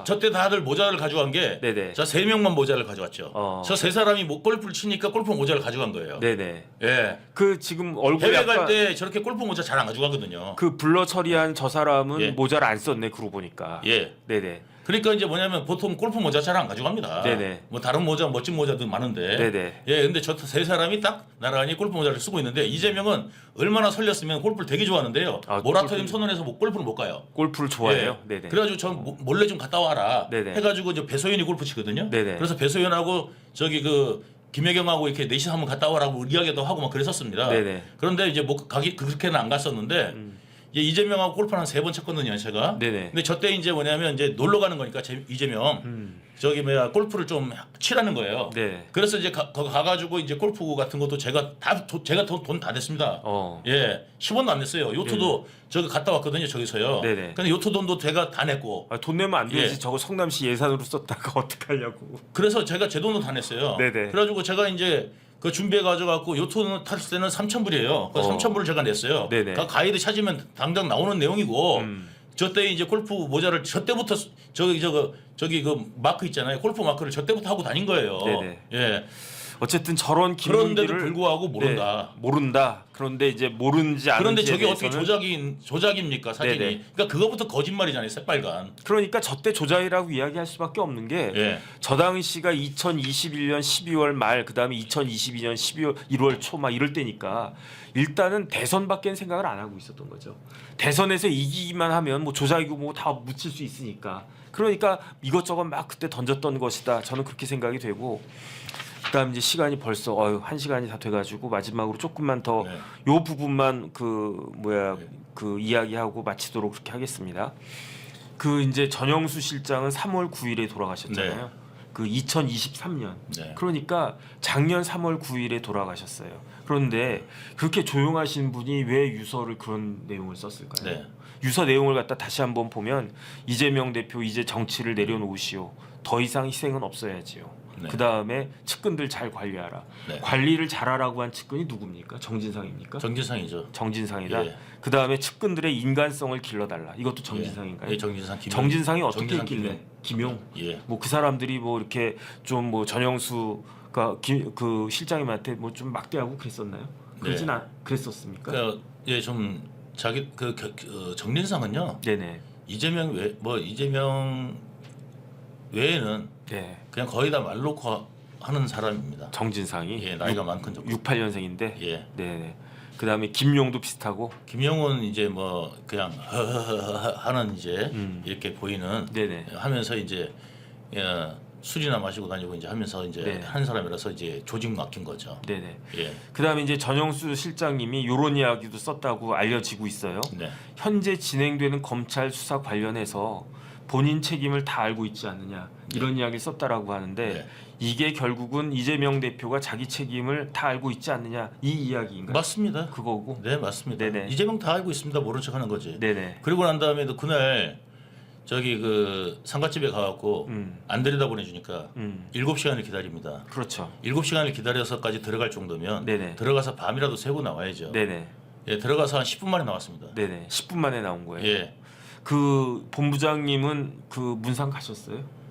저때 다들 모자를 가져간 게 네네. 저 세 명만 모자를 가져왔죠. 저 세 사람이 골프를 치니까 골프 모자를 가져간 거예요. 네네. 예. 그 지금 얼굴 해외 약간 갈 때 저렇게 골프 모자 잘 안 가져가거든요. 그 블러 처리한 저 사람은 예. 모자를 안 썼네 그러고 보니까. 예. 네네. 그러니까 이제 뭐냐면 보통 골프 모자 잘 안 가져갑니다. 네네. 뭐 다른 모자 멋진 모자도 많은데. 네네. 예, 근데 저 세 사람이 딱 나란히 골프 모자를 쓰고 있는데 이재명은 얼마나 설렸으면 골프를 되게 좋아하는데요. 모라토리움 선언해서 골프를 못 가요. 골프를 좋아해요. 예. 네네. 그래가지고 전 몰래 좀 갔다 와라. 네네. 해가지고 저 배소연이 골프 치거든요. 네네. 그래서 배소연하고 저기 그 김혜경하고 이렇게 넷이서 한번 갔다 와라고 이야기도 하고 막 그랬었습니다. 네네. 그런데 이제 뭐 가기 그렇게는 안 갔었는데. 이제 이재명하고 골프를 한 3번 쳤거든요, 제가. 네네. 근데 저 때 이제 뭐냐면 이제 놀러 가는 거니까 이재명 저기 골프를 좀 치라는 거예요. 네. 그래서 이제 거기 가가지고 이제 골프 같은 것도 제가 돈 다 냈습니다. 예, 10원도 안 냈어요. 요트도 저기 갔다 왔거든요, 저기서요. 네네. 근데 요트 돈도 제가 다 냈고. 돈 내면 안 되지. 예. 저거 성남시 예산으로 썼다가 어떡하려고. 그래서 제가 제 돈도 다 냈어요. 네네. 그래가지고 제가 이제 그 준비해 가져갖고 요트 탔을 때는 3,000불이에요. 그 3,000불을 제가 냈어요. 네네. 그 가이드 찾으면 당장 나오는 내용이고. 저 때 이제 골프 모자를 저 때부터 저기 그 마크 있잖아요. 골프 마크를 저 때부터 하고 다닌 거예요. 네네. 예. 어쨌든 저런 그런데도 김문기를 불구하고 모른다. 네, 모른다. 그런데 이제 모르는지 아는지 그런데 저게 어떻게 조작입니까 사진이? 네네. 그러니까 그거부터 거짓말이잖아요. 새빨간. 그러니까 저때 조작이라고 이야기할 수밖에 없는 게 저 예. 당시가 2021년 12월 말 그다음에 2022년 1월 초 막 이럴 때니까 일단은 대선밖에는 생각을 안 하고 있었던 거죠. 대선에서 이기기만 하면 뭐 조작이고 뭐 다 묻힐 수 있으니까. 그러니까 이것저것 막 그때 던졌던 것이다. 저는 그렇게 생각이 되고 그다음 이제 시간이 벌써 1시간이 다 돼가지고 마지막으로 조금만 더 요 부분만 그 이야기하고 마치도록 그렇게 하겠습니다. 그 이제 전영수 실장은 3월 9일에 돌아가셨잖아요. 네. 그 2023년. 네. 그러니까 작년 3월 9일에 돌아가셨어요. 그런데 그렇게 조용하신 분이 왜 유서를 그런 내용을 썼을까요? 네. 유서 내용을 갖다 다시 한번 보면 이재명 대표 이제 정치를 내려놓으시오. 더 이상 희생은 없어야지요. 네. 그 다음에 측근들 잘 관리하라. 네. 관리를 잘하라고 한 측근이 누굽니까? 정진상입니까? 정진상이죠. 정진상이다. 예. 그 다음에 측근들의 인간성을 길러달라. 이것도 정진상인가요? 예, 정진상 김용. 정진상이 어떻게 정진상 했길래? 김용. 예. 뭐 그 사람들이 뭐 이렇게 좀 뭐 전영수가 그 실장님한테 뭐 좀 막대하고 그랬었나요? 그러진 네. 그랬었습니까? 그러니까 좀 자기 정진상은요. 네네. 이재명 외에는 네. 그냥 거의 다 말 놓고 하는 사람입니다. 정진상이 예, 나이가 많건 적건. 68년생인데. 예. 네. 그다음에 김용도 비슷하고. 김용은 이제 뭐 그냥 하는 이제 이렇게 보이는 네네. 하면서 이제 술이나 마시고 다니고 이제 하면서 이제 네. 한 사람이라서 이제 조직 맡긴 거죠. 네네. 예. 그다음에 이제 전영수 실장님이 이런 이야기도 썼다고 알려지고 있어요. 네. 현재 진행되는 검찰 수사 관련해서 본인 책임을 다 알고 있지 않느냐 이런 이야기를 썼다라고 하는데 네. 이게 결국은 이재명 대표가 자기 책임을 다 알고 있지 않느냐 이 이야기인가요? 맞습니다. 그거고. 네, 맞습니다. 네네. 이재명 다 알고 있습니다. 모른 척하는 거지. 네네. 그리고 난 다음에도 그날 저기 그 상가집에 가갖고 안 데려다 보내주니까 7시간을 기다립니다. 그렇죠. 7시간을 기다려서까지 들어갈 정도면 네네. 들어가서 밤이라도 새고 나와야죠. 네네. 예, 들어가서 한 10분 만에 나왔습니다. 네네. 10분 만에 나온 거예요. 예, 그 본부장님은 그 문상 가셨어요?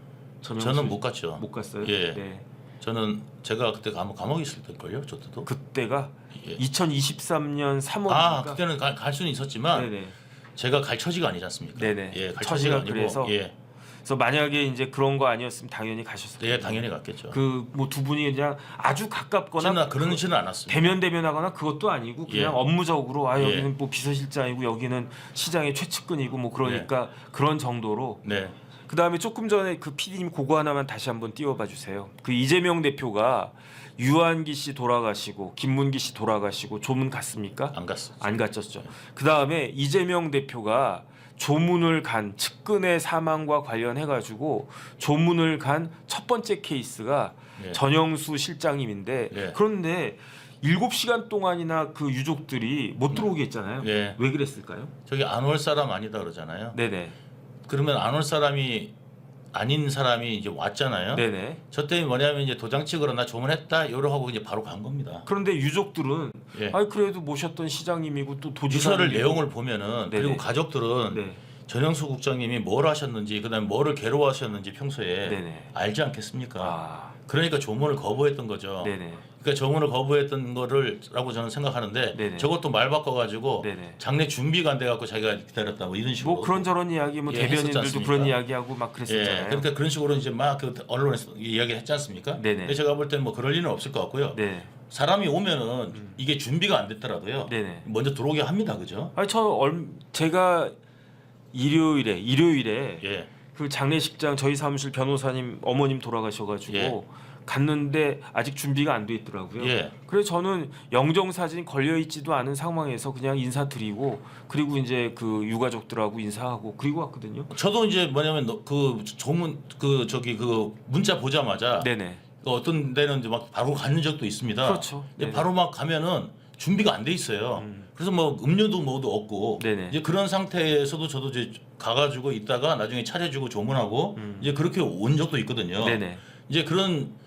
저는 못 갔죠. 못 갔어요. 예. 네. 저는 제가 그때 감옥에 있을 때걸요, 저 때도. 그때가 예. 2023년 3월인가? 아, 그때는 갈 수는 있었지만 네네. 제가 갈 처지가 아니지 않습니까? 네네. 예, 갈 처지가 처지가 아니고. 그래서? 예, 그래서 만약에 이제 그런 거 아니었으면 당연히 가셨을 예, 거예요. 당연히 갔겠죠. 그 뭐 두 분이 그냥 아주 가깝거나 저는 그러지는 않았습니다. 대면하거나 그것도 아니고 그냥 예. 업무적으로 아 여기는 예. 뭐 비서실장이고 여기는 시장의 최측근이고 뭐 그러니까 그런 정도로. 네, 그 다음에 조금 전에 그 PD님 그거 하나만 다시 한번 띄워봐 주세요. 그 이재명 대표가 유한기 씨 돌아가시고 김문기 씨 돌아가시고 조문 갔습니까? 안 갔어. 안 갔었죠. 그 다음에 이재명 대표가 조문을 간 측근의 사망과 관련해 가지고 조문을 간 첫 번째 케이스가 예. 전영수 실장님인데 예. 그런데 7시간 동안이나 그 유족들이 못 들어오게 했잖아요. 예. 왜 그랬을까요? 저기 안 올 사람 아니다 그러잖아요. 네네. 그러면 안 올 사람이 아닌 사람이 이제 왔잖아요. 네네. 저 때문에 뭐냐면 이제 도장 찍으러 나 조문했다 요러 하고 이제 바로 간 겁니다. 그런데 유족들은 예. 아니 그래도 모셨던 시장님이고 또 유서를 도지사를 내용을 보면은 네네. 그리고 가족들은 네. 전영수 국장님이 뭘 하셨는지 그다음에 뭐를 괴로워하셨는지 평소에 네네. 알지 않겠습니까? 아. 그러니까 조문을 거부했던 거죠. 네네. 그러니까 조문을 거부했던 거를라고 저는 생각하는데 네네. 저것도 말 바꿔가지고 네네. 장례 준비가 안 돼갖고 자기가 기다렸다 뭐 이런 식으로 뭐 그런저런 이야기 뭐 예, 했었지 대변인들도 않습니까? 그런 이야기하고 막 예, 그랬었잖아요. 그러니까 그런 식으로 이제 막 그 언론에서 이야기했지 않습니까? 네네. 근데 제가 볼 때는 뭐 그럴 리는 없을 것 같고요. 네. 사람이 오면은 이게 준비가 안 됐더라도요. 네네. 먼저 들어오게 합니다, 그죠? 아니 제가 일요일에 예, 그 장례식장 저희 사무실 변호사님 어머님 돌아가셔가지고 예. 갔는데 아직 준비가 안 돼 있더라고요. 예. 그래서 저는 영정 사진 걸려 있지도 않은 상황에서 그냥 인사드리고 그리고 이제 그 유가족들하고 인사하고 그리고 왔거든요. 저도 이제 뭐냐면 그 조문 그 저기 그 문자 보자마자 네네. 그 어떤 데는 이제 막 바로 가는 적도 있습니다. 그렇죠. 근데 네네. 바로 막 가면은 준비가 안 돼 있어요. 그래서 뭐 음료도 뭐도 없고 네네. 이제 그런 상태에서도 저도 이제 가가지고 있다가 나중에 차려주고 조문하고 이제 그렇게 온 적도 있거든요. 네네. 이제 그런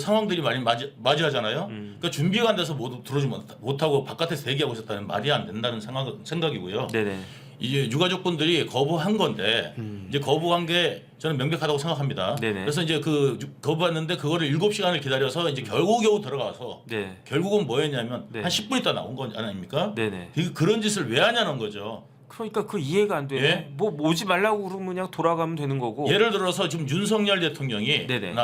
상황들이 많이 맞이하잖아요. 그러니까 준비가 안 돼서 모두 들어오지 못하고 바깥에서 대기하고 있었다는 말이 안 된다는 생각이고요. 네네. 이제 유가족분들이 거부한 건데 이제 거부한 게 저는 명백하다고 생각합니다. 네네. 그래서 이제 그 거부했는데 그거를 7시간을 기다려서 이제 겨우겨우 들어가서 네. 결국은 뭐였냐면 네. 한 10분 있다 나온 거 아닙니까? 네네. 그런 짓을 왜 하냐는 거죠. 그러니까 그 이해가 안 돼요. 예? 뭐 오지 말라고 그러면 그냥 돌아가면 되는 거고. 예를 들어서 지금 윤석열 대통령이 네네.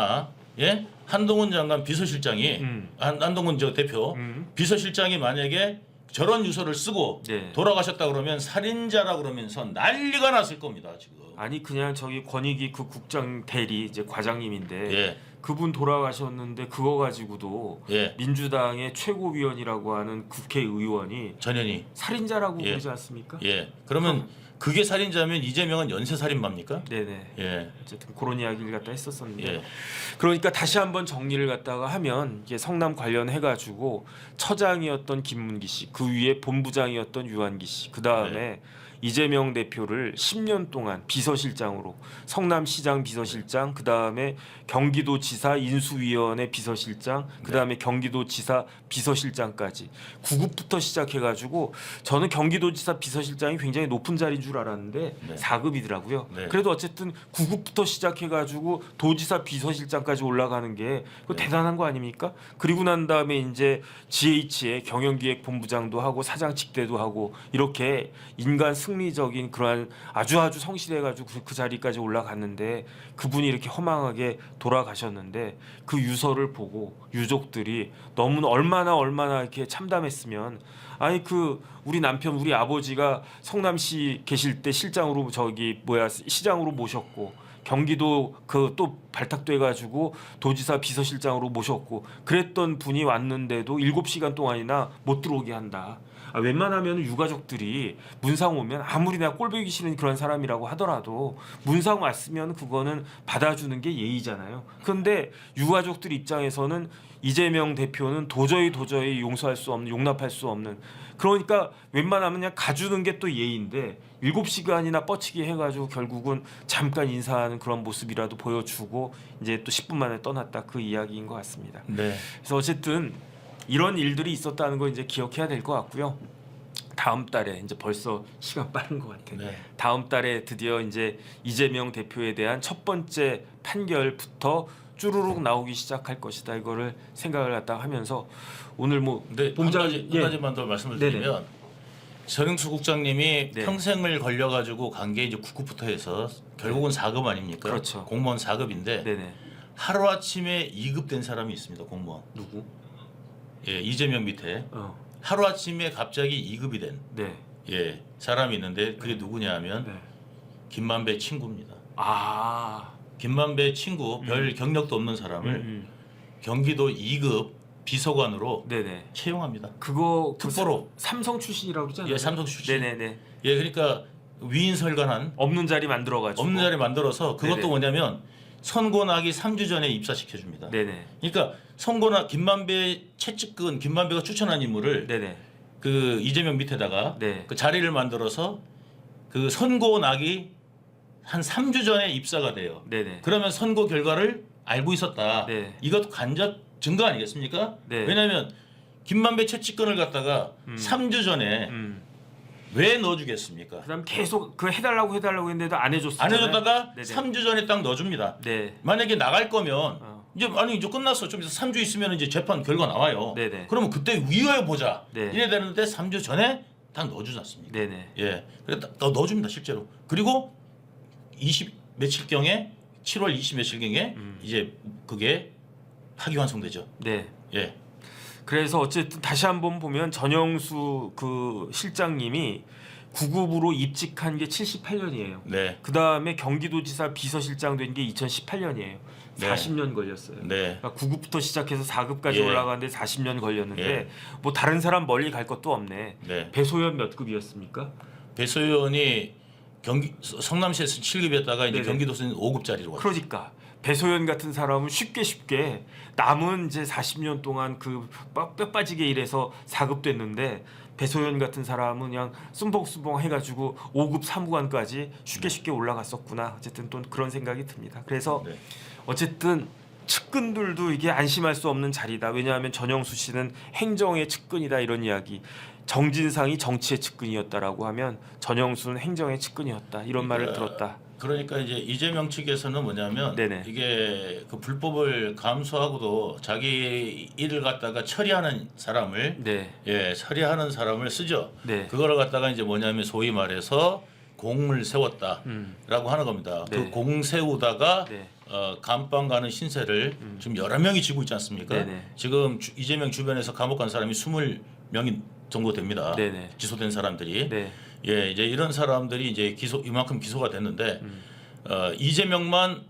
예? 한동훈 장관 비서실장이 한동훈 저 대표 비서실장이 만약에 저런 유서를 쓰고 네. 돌아가셨다 그러면 살인자라 그러면서 난리가 났을 겁니다 지금. 아니 그냥 저기 권익위 그 국장 대리 이제 과장님인데 예. 그분 돌아가셨는데 그거 가지고도 예. 민주당의 최고위원이라고 하는 국회의원이 전현희. 살인자라고 예. 그러지 않습니까? 예. 그러면 그게 살인자면 이재명은 연쇄 살인마입니까? 네네. 예. 어쨌든 그런 이야기를 갖다 했었었는데 예. 그러니까 다시 한번 정리를 갖다가 하면 이게 성남 관련해 가지고 처장이었던 김문기 씨, 그 위에 본부장이었던 유한기 씨, 그 다음에 이재명 대표를 10년 동안 비서실장으로 성남시장 비서실장, 그 다음에 경기도지사 인수위원회 비서실장, 그 다음에 경기도지사 비서실장까지 9급부터 시작해가지고 저는 경기도지사 비서실장이 굉장히 높은 자리인 줄 알았는데 네. 4급이더라고요. 네. 그래도 어쨌든 9급부터 시작해가지고 도지사 비서실장까지 올라가는 게 그거 대단한 거 아닙니까? 그리고 난 다음에 이제 GH의 경영기획본부장도 하고 사장 직대도 하고 이렇게 인간 승리적인 그러한 아주 성실해가지고 그 자리까지 올라갔는데 그분이 이렇게 허망하게 돌아가셨는데 그 유서를 보고 유족들이 너무 얼마나 이렇게 참담했으면 아니 그 우리 남편 우리 아버지가 성남시 계실 때 실장으로 시장으로 모셨고 경기도 그 또 발탁돼 가지고 도지사 비서실장으로 모셨고 그랬던 분이 왔는데도 7시간 동안이나 못 들어오게 한다. 웬만하면 유가족들이 문상 오면 아무리 내가 꼴보기 싫은 그런 사람이라고 하더라도 문상 왔으면 그거는 받아주는 게 예의잖아요. 그런데 유가족들 입장에서는 이재명 대표는 도저히 용서할 수 없는 용납할 수 없는 그러니까 웬만하면 그냥 가주는 게 또 예의인데 7시간이나 뻗치게 해가지고 결국은 잠깐 인사하는 그런 모습이라도 보여주고 이제 또 10분 만에 떠났다 그 이야기인 것 같습니다. 네. 그래서 어쨌든 이런 일들이 있었다는 거 이제 기억해야 될 것 같고요. 다음 달에 이제 벌써 시간 빠른 것 같아요. 네. 다음 달에 드디어 이제 이재명 대표에 대한 첫 번째 판결부터 쭈루룩 나오기 시작할 것이다. 이거를 생각을 갖다 하면서 오늘 뭐 네, 한 가지만 더 말씀을 네네. 드리면 전영수 국장님이 네. 평생을 걸려가지고 간 게 이제 9급부터 해서 결국은 4급 아닙니까? 그렇죠. 공무원 4급인데 네네. 하루 아침에 2급 된 사람이 있습니다. 공무원. 누구? 예, 이재명 밑에 어. 하루 아침에 갑자기 2급이 된 네. 사람이 있는데 그게 누구냐 하면 네. 김만배 친구입니다. 아. 김만배 친구 별 경력도 없는 사람을 경기도 2급 비서관으로 네네. 채용합니다. 그거 특보로. 삼성 출신이라고 그러지 않나요? 예, 삼성 출신. 네네네. 예, 그러니까 위인설관한 없는 자리 만들어가지고. 없는 자리 만들어서 그것도 네네. 뭐냐면 선고 나기 3주 전에 입사시켜 줍니다. 네네. 그러니까 선고나 김만배 최측근 김만배가 추천한 인물을 네네. 그 이재명 밑에다가 네. 그 자리를 만들어서 그 선고 나기 한 3주 전에 입사가 돼요. 네네. 그러면 선고 결과를 알고 있었다. 네. 이것도 간접 증거 아니겠습니까? 네. 왜냐하면 김만배 최측근을 갖다가 3주 전에 왜 넣어주겠습니까? 그다음 계속 그 해달라고 했는데도 안 해줬어요. 안 해줬다가 네네. 3주 전에 딱 넣어줍니다. 네. 만약에 나갈 거면 이제 끝났어. 좀 있어 3주 있으면 이제 재판 결과 나와요. 네네. 그러면 그때 위허해 보자. 네. 이래 되는데 3주 전에 딱 넣어주지 않습니까? 네네. 예, 그래 딱 넣어줍니다 실제로. 그리고 20 며칠경에 7월 20 며칠경에 이제 그게 파기환송되죠. 네. 예, 그래서 어쨌든 다시 한번 보면 전영수 그 실장님이 9급으로 입직한 게 78년이에요. 네, 그 다음에 경기도지사 비서실장 된 게 2018년이에요. 네. 40년 걸렸어요. 네, 그러니까 9급부터 시작해서 4급까지 예. 올라가는데 40년 걸렸는데 예. 뭐 다른 사람 멀리 갈 것도 없네. 네. 배소연 몇 급이었습니까? 배소연이 성남시에서 7급이었다가 이제 네네. 경기도에서는 5급짜리로 왔죠. 그러니까 배소연 같은 사람은 쉽게 남은 이제 40년 동안 그 뼈 빠지게 일해서 4급 됐는데 배소연 같은 사람은 그냥 쏨봉쏨봉 해가지고 5급 사무관까지 쉽게 올라갔었구나. 어쨌든 또 그런 생각이 듭니다. 그래서 네. 어쨌든 측근들도 이게 안심할 수 없는 자리다. 왜냐하면 전영수 씨는 행정의 측근이다 이런 이야기. 정진상이 정치의 측근이었다라고 하면 전영수는 행정의 측근이었다 이런 말을 들었다. 그러니까 이제 이재명 측에서는 뭐냐면 네네. 이게 그 불법을 감수하고도 자기 일을 갖다가 처리하는 사람을 네. 처리하는 사람을 쓰죠. 네. 그거를 갖다가 이제 뭐냐면 소위 말해서 공을 세웠다라고 하는 겁니다. 네. 그 공 세우다가 네. 감방 가는 신세를 지금 여러 명이 지고 있지 않습니까? 네네. 지금 이재명 주변에서 감옥 간 사람이 20명이 정도 됩니다. 네네. 기소된 사람들이. 네. 예, 이제 이런 사람들이 이제 이만큼 기소가 됐는데 이재명만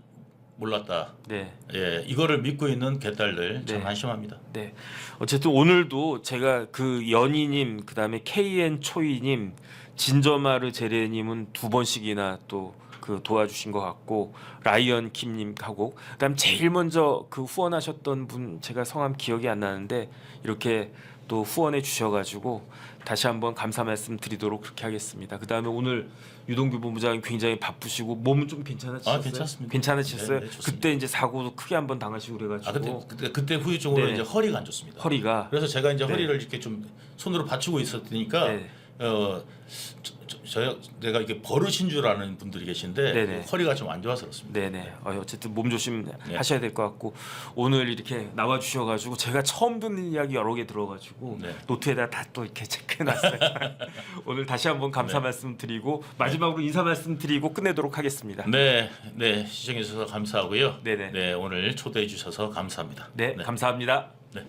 몰랐다. 네. 예, 이거를 믿고 있는 개딸들 참 네. 한심합니다. 네. 어쨌든 오늘도 제가 그 연희님, 그다음에 KN 초이님, 진저마르 제레님은 2번씩이나 또 그 도와주신 것 같고, 라이언 킴님하고, 그다음 제일 먼저 그 후원하셨던 분 제가 성함 기억이 안 나는데 이렇게 또 후원해 주셔가지고 다시 한번 감사 말씀 드리도록 그렇게 하겠습니다. 그다음에 오늘 유동규 본부장님 굉장히 바쁘시고 몸은 좀 괜찮으셨어요? 아, 괜찮습니다. 괜찮으셨어요? 네, 네, 좋습니다. 그때 이제 사고도 크게 한번 당하시고 그래가지고 그때 후유증으로 네네. 이제 허리가 안 좋습니다. 허리가 그래서 제가 이제 네. 허리를 이렇게 좀 손으로 받치고 있었으니까 네. 내가 이게 버릇인 줄 아는 분들이 계신데 네네. 허리가 좀 안 좋아서 그렇습니다. 네네. 어쨌든 몸 조심 네. 하셔야 될 것 같고 오늘 이렇게 나와 주셔가지고 제가 처음 듣는 이야기 여러 개 들어가지고 네. 노트에다 다 또 이렇게 체크해놨어요. 오늘 다시 한번 감사 네. 말씀 드리고 마지막으로 인사 말씀 드리고 끝내도록 하겠습니다. 네, 네 시청해 주셔서 감사하고요. 네네. 네, 오늘 초대해 주셔서 감사합니다. 네, 감사합니다. 네.